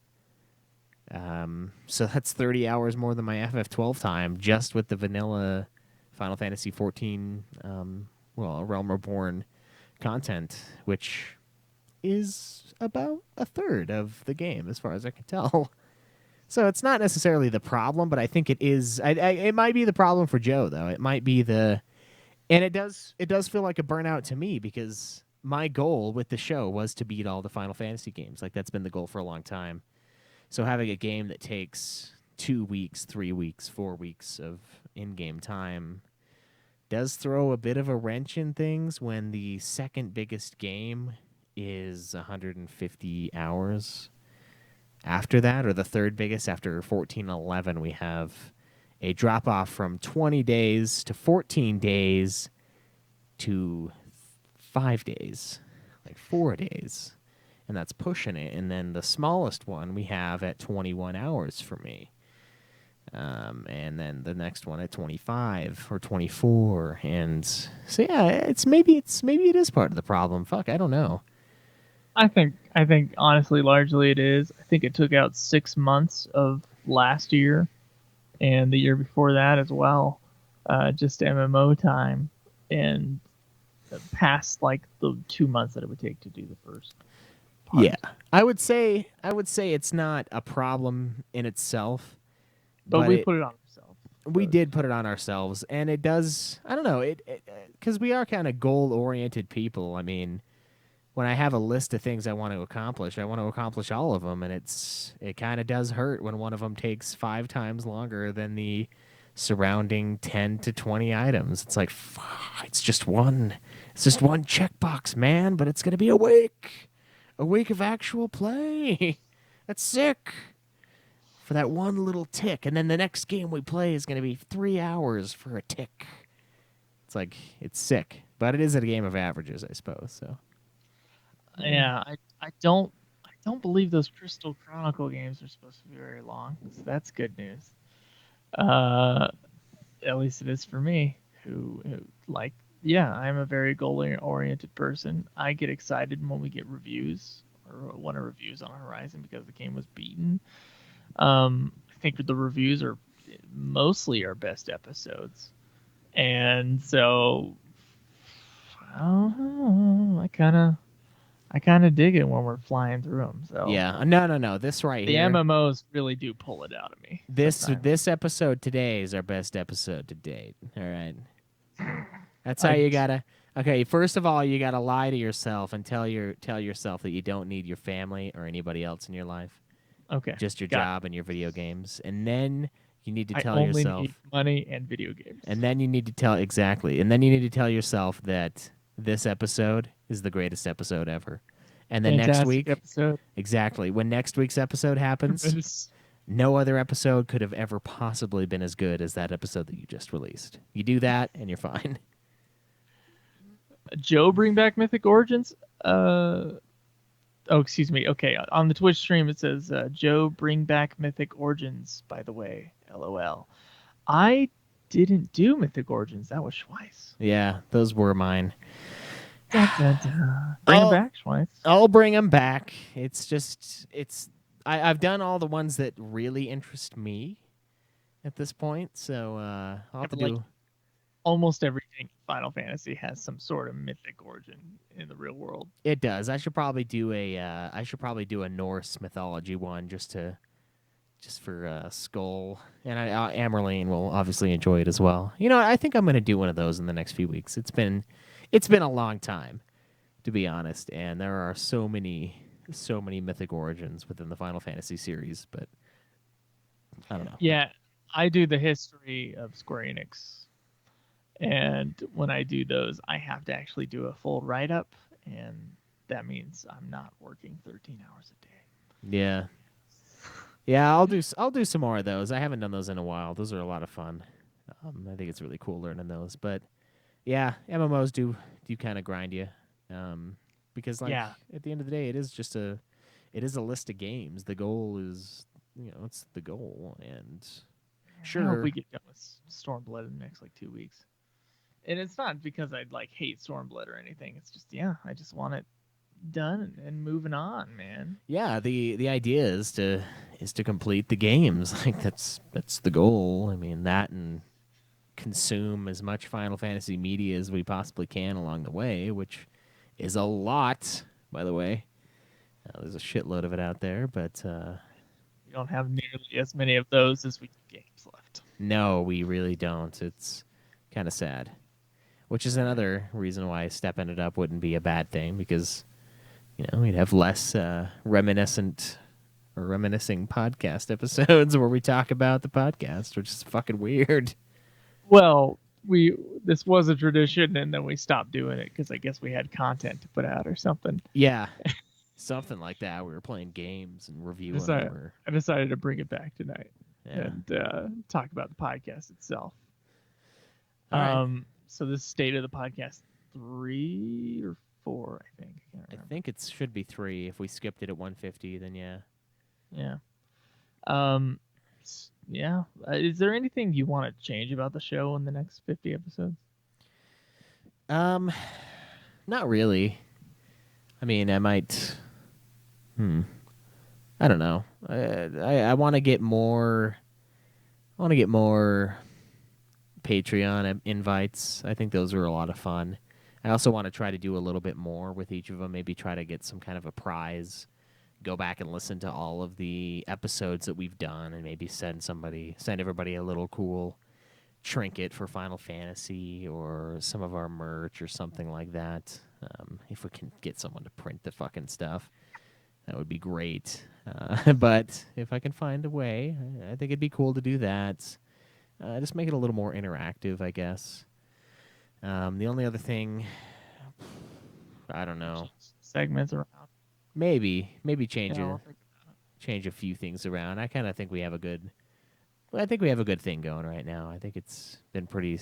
So that's 30 hours more than my FF12 time, just with the vanilla Final Fantasy XIV, Realm Reborn content, which is about a third of the game, as far as I can tell. So it's not necessarily the problem, but I think it is. It might be the problem for Joe, though. It might be and it does feel like a burnout to me, because my goal with the show was to beat all the Final Fantasy games. Like, that's been the goal for a long time. So having a game that takes 2 weeks, 3 weeks, 4 weeks of in-game time does throw a bit of a wrench in things when the second biggest game is 150 hours. After that, or the third biggest, after 1411, we have a drop-off from 20 days to 14 days to 5 days, like 4 days. And that's pushing it. And then the smallest one we have at 21 hours for me. And then the next one at 25 or 24. And so, yeah, maybe it is part of the problem. Fuck, I don't know. I think honestly, largely it is. I think it took out 6 months of last year and the year before that as well, just MMO time, and past like the 2 months that it would take to do the first part. Yeah, I would say it's not a problem in itself, but we put it on ourselves. We did put it on ourselves, and it does. I don't know, because we are kind of goal-oriented people. I mean, when I have a list of things I want to accomplish all of them, and it kind of does hurt when one of them takes 5 times longer than the surrounding 10 to 20 items. It's like, it's just one checkbox, man, but it's gonna be a week of actual play. That's sick. For that one little tick, and then the next game we play is gonna be 3 hours for a tick. It's like, it's sick, but it is a game of averages, I suppose. So. Yeah, I don't believe those Crystal Chronicle games are supposed to be very long. So that's good news. At least it is for me, who like, yeah, I'm a very goal-oriented person. I get excited when we get reviews or one of reviews on Horizon because the game was beaten. I think the reviews are mostly our best episodes, and so I kind of dig it when we're flying through them. So yeah, no, this right the here. The MMOs really do pull it out of me. This episode today is our best episode to date. All right, that's how you gotta. Okay, first of all, you gotta lie to yourself and tell yourself that you don't need your family or anybody else in your life, Okay, just your got job and your video games, and then you need to it. I tell only yourself, need money and video games. and then you need to tell exactly, and then you need to tell yourself that this episode is the greatest episode ever, and then next Fantastic week, episode. exactly when next week's episode happens, Tremendous. no other episode could have ever possibly been as good as that episode that you just released. You do that, and you're fine. Joe bring back Mythic Origins. Oh, excuse me. Okay, on the Twitch stream it says Joe bring back Mythic Origins. By the way, LOL. I didn't do Mythic Origins. That was Schweiss. Yeah, those were mine. Dun, dun, dun. Bring him Oh. back, Schweiss. I'll bring them back. It's just I've done all the ones that really interest me at this point, so I'll have to Like, do. almost everything in Final Fantasy has some sort of mythic origin in the real world. It does. I should probably do a Norse mythology one just for Skull, and Amerlane will obviously enjoy it as well. You know, I think I'm going to do one of those in the next few weeks. It's been a long time, to be honest, and there are so many mythic origins within the Final Fantasy series, but I don't know. Yeah, I do the history of Square Enix, and when I do those, I have to actually do a full write-up, and that means I'm not working 13 hours a day. Yeah. Yeah, I'll do some more of those. I haven't done those in a while. Those are a lot of fun. I think it's really cool learning those. But yeah, MMOs do kind of grind you, because like Yeah. at the end of the day, it is a list of games. The goal is it's the goal, and I sure hope we get done with Stormblood in the next like 2 weeks. And it's not because I like hate Stormblood or anything. It's just I just want it done and moving on, man. yeah, the idea is to complete the games. Like that's the goal. I mean that, and consume as much Final Fantasy media as we possibly can along the way, which is a lot, by the way. There's a shitload of it out there, but We don't have nearly as many of those as we do games left. no, we really don't. It's kind of sad, which is another reason why stepping it up wouldn't be a bad thing, because we'd have less reminiscing podcast episodes where we talk about the podcast, which is fucking weird. Well, this was a tradition, and then we stopped doing it because I guess we had content to put out or something. Yeah, something like that. We were playing games and reviewing them. Or, I decided to bring it back tonight yeah. and talk about the podcast itself. All right. So this is state of the podcast 3 or 4, I think. I can't I remember. think it should be 3. If we skipped it at 150, then yeah. Yeah. Yeah. Is there anything you want to change about the show in the next 50 episodes? Not really. I mean, I might. I don't know. I want to get more. I want to get more Patreon invites. I think those are a lot of fun. I also want to try to do a little bit more with each of them. Maybe try to get some kind of a prize. Go back and listen to all of the episodes that we've done, and maybe send everybody a little cool trinket for Final Fantasy or some of our merch or something like that. If we can get someone to print the fucking stuff, that would be great. But if I can find a way, I think it'd be cool to do that. Just make it a little more interactive, I guess. The only other thing, I don't know. Segments around. Maybe change Yeah, I'll think about it. change a few things around. I kind of think we have a good. Well, I think we have a good thing going right now. I think it's been pretty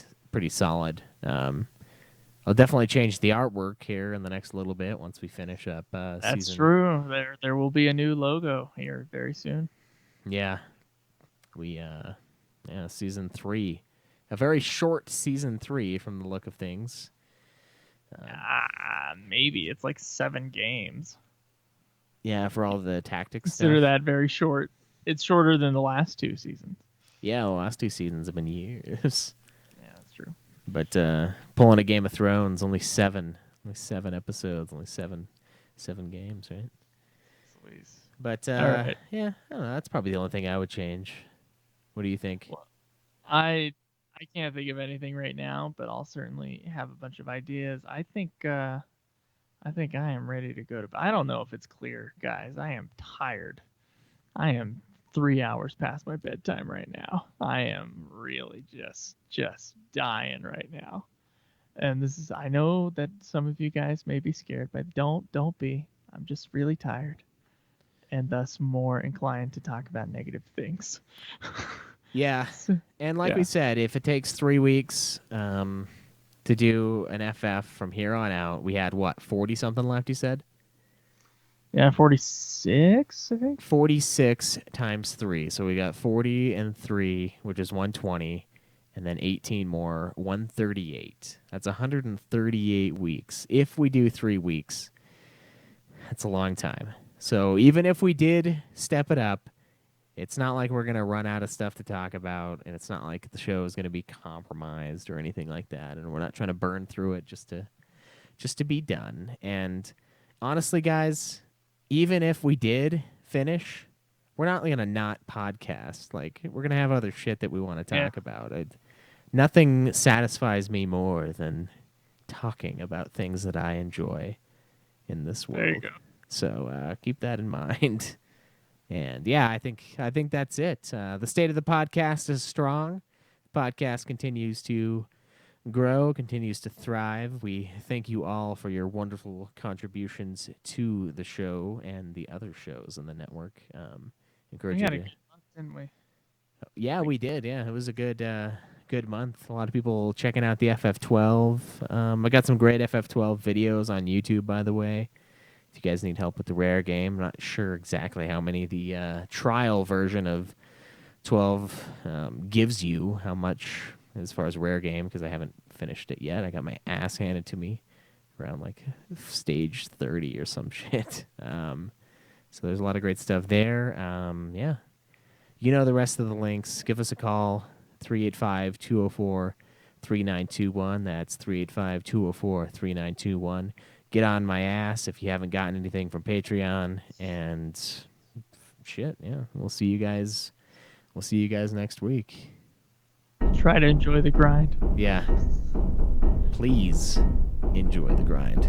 solid. I'll definitely change the artwork here in the next little bit once we finish up. That's season. true. There will be a new logo here very soon. Yeah, season 3, a very short season 3 from the look of things. Maybe it's like 7 games. Yeah, for all the tactics Consider stuff. that very short. It's shorter than the last 2 seasons. Yeah, the last 2 seasons have been years. Yeah, that's true. But pulling a Game of Thrones, only 7 episodes, only 7 games, right? Please. But All right. yeah, I don't know. That's probably the only thing I would change. What do you think? Well, I I can't think of anything right now, but I'll certainly have a bunch of ideas. I think I am ready to go to bed. I don't know if it's clear, guys. I am tired. I am 3 hours past my bedtime right now. I am really just dying right now. And this is, I know that some of you guys may be scared, but don't be. I'm just really tired and thus more inclined to talk about negative things. Yeah. And like Yeah. we said, if it takes 3 weeks to do an FF from here on out, we had what, 40 something left, you said? Yeah, 46, I think. 46 times 3. So we got 40 and 3, which is 120, and then 18 more, 138. That's 138 weeks. If we do 3 weeks, that's a long time. So even if we did step it up, it's not like we're going to run out of stuff to talk about, and it's not like the show is going to be compromised or anything like that, and we're not trying to burn through it just to be done. And honestly, guys, even if we did finish, we're not going to not podcast. Like, we're going to have other shit that we want to talk about. Nothing satisfies me more than talking about things that I enjoy in this world. There you go. So keep that in mind. And yeah, I think that's it. The state of the podcast is strong. The podcast continues to grow, continues to thrive. We thank you all for your wonderful contributions to the show and the other shows on the network. Encourage We you had a to. good month, didn't we? Yeah, we did. Yeah, it was a good month. A lot of people checking out the FF12. I got some great FF12 videos on YouTube, by the way. If you guys need help with the rare game, I'm not sure exactly how many the trial version of 12 gives you, how much as far as rare game, because I haven't finished it yet. I got my ass handed to me around like stage 30 or some shit. So there's a lot of great stuff there. Yeah. You know the rest of the links. Give us a call, 385-204-3921. That's 385-204-3921. Get on my ass if you haven't gotten anything from Patreon, and shit, yeah. We'll see you guys next week. Try to enjoy the grind. Yeah. Please enjoy the grind.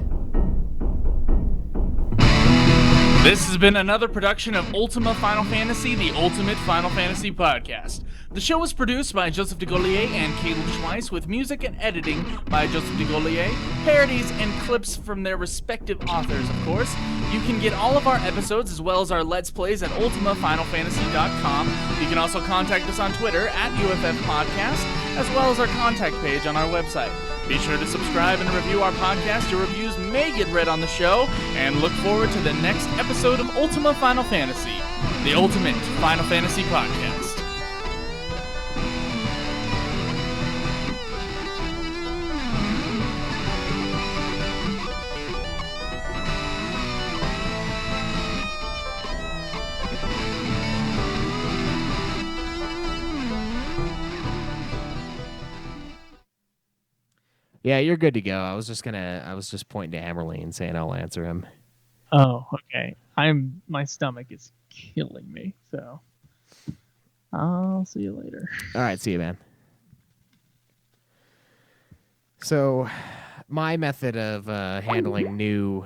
This has been another production of Ultima Final Fantasy, the Ultimate Final Fantasy Podcast. The show was produced by Joseph DeGollier and Caleb Schweiss, with music and editing by Joseph DeGollier, parodies and clips from their respective authors, of course. You can get all of our episodes as well as our Let's Plays at ultimafinalfantasy.com. You can also contact us on Twitter at UFF Podcast, as well as our contact page on our website. Be sure to subscribe and review our podcast. Your reviews may get read on the show, and look forward to the next episode of Ultima Final Fantasy, the Ultimate Final Fantasy Podcast. Yeah, you're good to go. I was just pointing to Hammerlane saying I'll answer him. Oh, okay. My stomach is killing me, so I'll see you later. All right, see you, man. So, my method of handling new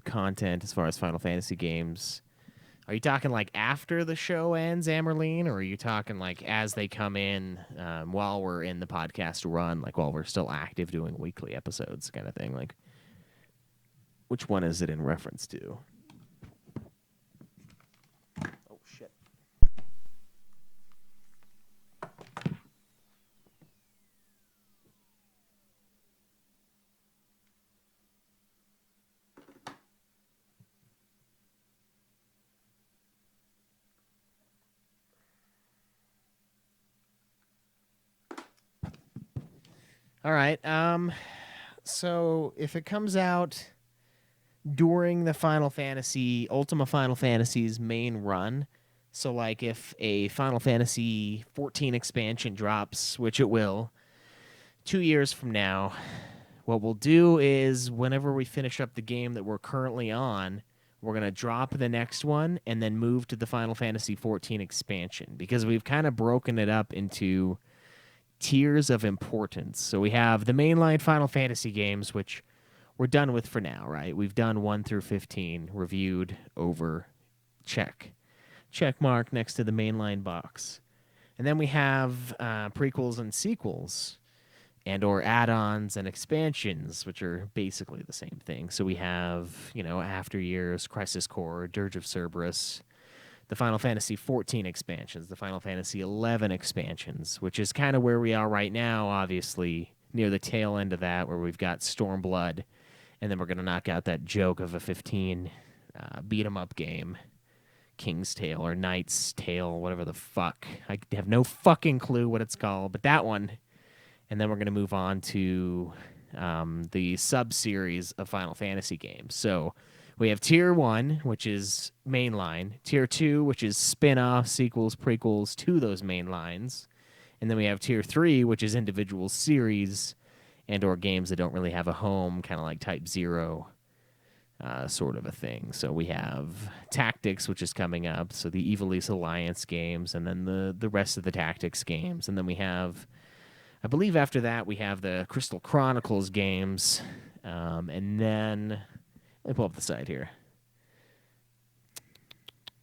content as far as Final Fantasy games, are you talking like after the show ends, Amberline, or are you talking like as they come in while we're in the podcast run, like while we're still active doing weekly episodes kind of thing? Like, which one is it in reference to? Oh, shit. All right. So if it comes out during the Ultima Final Fantasy's main run, so like if a Final Fantasy 14 expansion drops, which it will, 2 years from now, what we'll do is whenever we finish up the game that we're currently on, we're going to drop the next one and then move to the Final Fantasy 14 expansion, because we've kind of broken it up into tiers of importance. So we have the mainline Final Fantasy games, which we're done with for now, right? We've done 1 through 15, reviewed, over, check. Check mark next to the mainline box. And then we have prequels and sequels, and or add-ons and expansions, which are basically the same thing. So we have, After Years, Crisis Core, Dirge of Cerberus, the Final Fantasy XIV expansions, the Final Fantasy XI expansions, which is kind of where we are right now, obviously, near the tail end of that, where we've got Stormblood, and then we're going to knock out that joke of a 15 beat-em-up game, King's Tale or Knight's Tale, whatever the fuck. I have no fucking clue what it's called, but that one. And then we're going to move on to the sub-series of Final Fantasy games. So we have Tier 1, which is mainline. Tier 2, which is spin-off, sequels, prequels to those main lines. And then we have Tier 3, which is individual series and or games that don't really have a home, kind of like Type 0 sort of a thing. So we have Tactics, which is coming up. So the Ivalice Alliance games, and then the rest of the Tactics games. And then we have... I believe after that we have the Crystal Chronicles games, and then let me pull up the side here.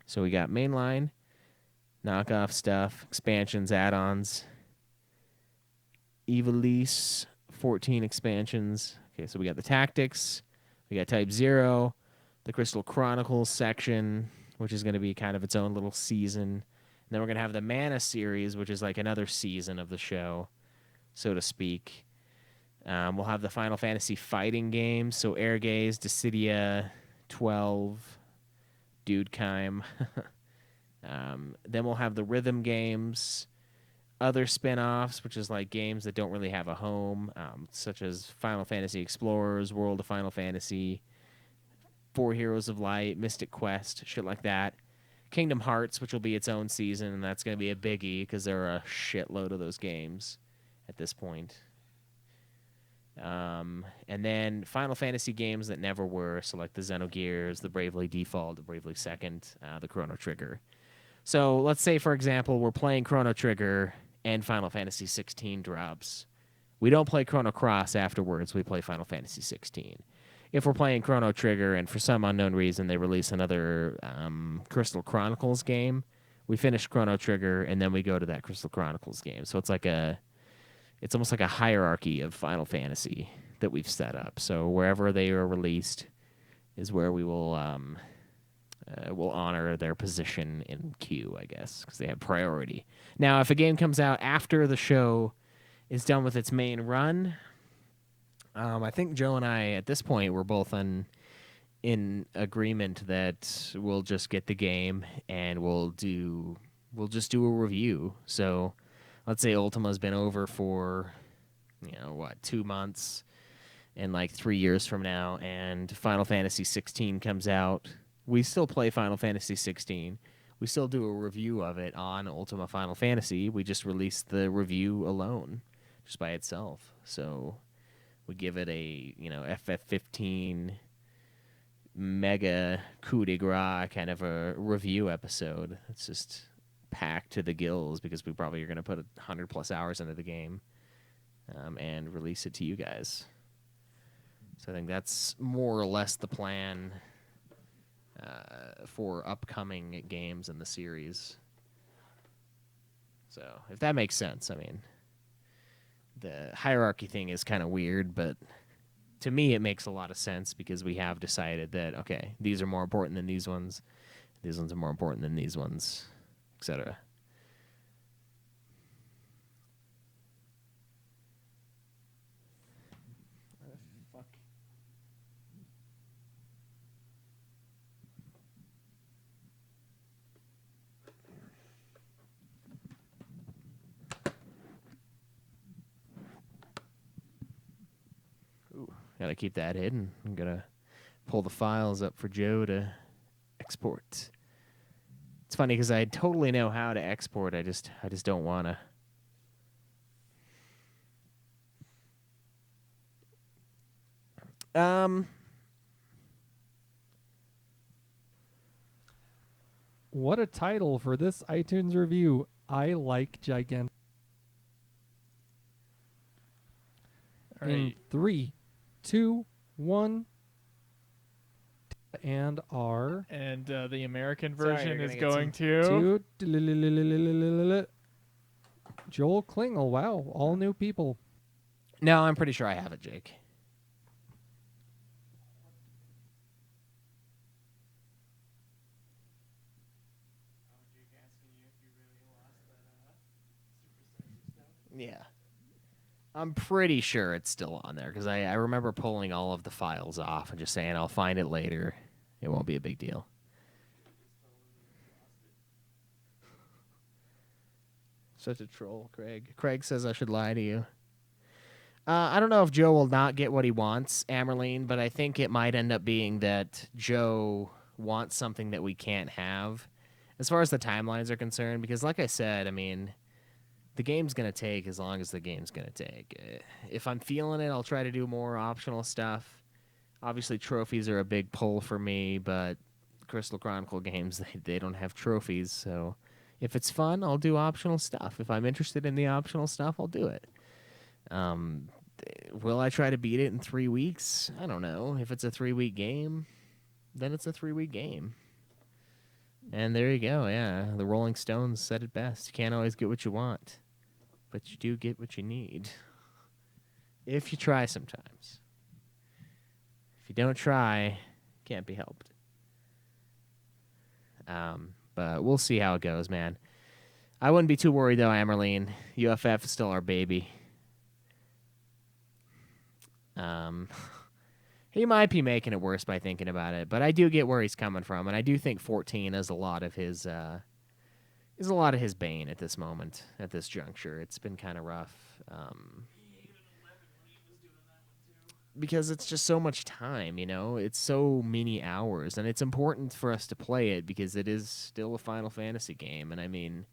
So we got mainline, knockoff stuff, expansions, add-ons, Ivalice 14 expansions. Okay, so we got the Tactics, we got Type 0, the Crystal Chronicles section, which is going to be kind of its own little season. And then we're going to have the Mana series, which is like another season of the show, so to speak. We'll have the Final Fantasy fighting games, so Airgaze, Dissidia, 12, Dudekheim. Then we'll have the rhythm games, other spin-offs, which is like games that don't really have a home, such as Final Fantasy Explorers, World of Final Fantasy, Four Heroes of Light, Mystic Quest, shit like that. Kingdom Hearts, which will be its own season, and that's going to be a biggie because there are a shitload of those games at this point. And then Final Fantasy games that never were, so like the Xenogears, the Bravely Default, the Bravely Second, the Chrono Trigger. So let's say, for example, we're playing Chrono Trigger and Final Fantasy XVI drops. We don't play Chrono Cross afterwards, we play Final Fantasy XVI. If we're playing Chrono Trigger and for some unknown reason they release another Crystal Chronicles game, we finish Chrono Trigger and then we go to that Crystal Chronicles game. So it's almost like a hierarchy of Final Fantasy that we've set up. So wherever they are released is where we will honor their position in queue, I guess, because they have priority. Now, if a game comes out after the show is done with its main run, I think Joe and I, at this point, we're both in agreement that we'll just get the game and we'll just do a review. So let's say Ultima's been over for, 2 months, and like 3 years from now, and Final Fantasy XVI comes out. We still play Final Fantasy XVI. We still do a review of it on Ultima Final Fantasy. We just release the review alone, just by itself. So we give it a, FF15 mega coup de grace kind of a review episode. It's just packed to the gills because we probably are going to put 100+ hours into the game and release it to you guys. So I think that's more or less the plan for upcoming games in the series. So if that makes sense, I mean, the hierarchy thing is kind of weird, but to me it makes a lot of sense because we have decided that, okay, these are more important than these ones are more important than these ones, etc. Gotta keep that hidden. I'm gonna pull the files up for Joe to export. It's funny because I totally know how to export. I just don't wanna. What a title for this iTunes review. I like gigantic. All In right. 3, 2, 1, and R. And the American Sorry, version you're is gonna going get to. Joel Klingel. Wow, all new people. No, I'm pretty sure I have it, Jake. Yeah. I'm pretty sure it's still on there because I remember pulling all of the files off and just saying I'll find it later. It won't be a big deal. Such a troll, Craig. Craig says I should lie to you. I don't know if Joe will not get what he wants, Amerlene, but I think it might end up being that Joe wants something that we can't have as far as the timelines are concerned. Because, like I said, I mean, the game's going to take as long as the game's going to take. If I'm feeling it, I'll try to do more optional stuff. Obviously, trophies are a big pull for me, but Crystal Chronicle games, they don't have trophies. So if it's fun, I'll do optional stuff. If I'm interested in the optional stuff, I'll do it. Will I try to beat it in 3 weeks? I don't know. If it's a 3-week game, then it's a 3-week game. And there you go, yeah. The Rolling Stones said it best. You can't always get what you want, but you do get what you need. If you try sometimes. If you don't try, can't be helped. But we'll see how it goes, man. I wouldn't be too worried, though, Amerlene. UFF is still our baby. He might be making it worse by thinking about it, but I do get where he's coming from, and I do think 14 is a lot of his bane at this moment, at this juncture. It's been kind of rough, because it's just so much time, you know. It's so many hours, and it's important for us to play it because it is still a Final Fantasy game, and I mean,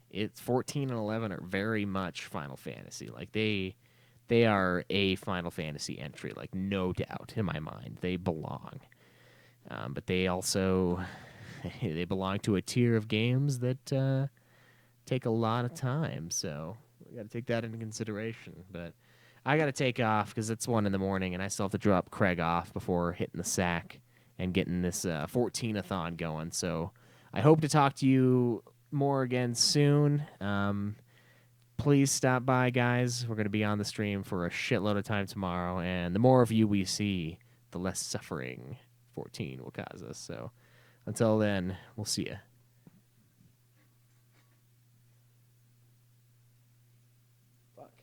it's 14 and 11 are very much Final Fantasy. Like they are a Final Fantasy entry, like no doubt in my mind. They belong. But they also they belong to a tier of games that take a lot of time. So we got to take that into consideration. But I got to take off because it's 1 a.m. and I still have to drop Craig off before hitting the sack and getting this 14-a-thon going. So I hope to talk to you more again soon. Please stop by, guys. We're going to be on the stream for a shitload of time tomorrow, and the more of you we see, the less suffering 14 will cause us. So until then, we'll see ya. Fuck.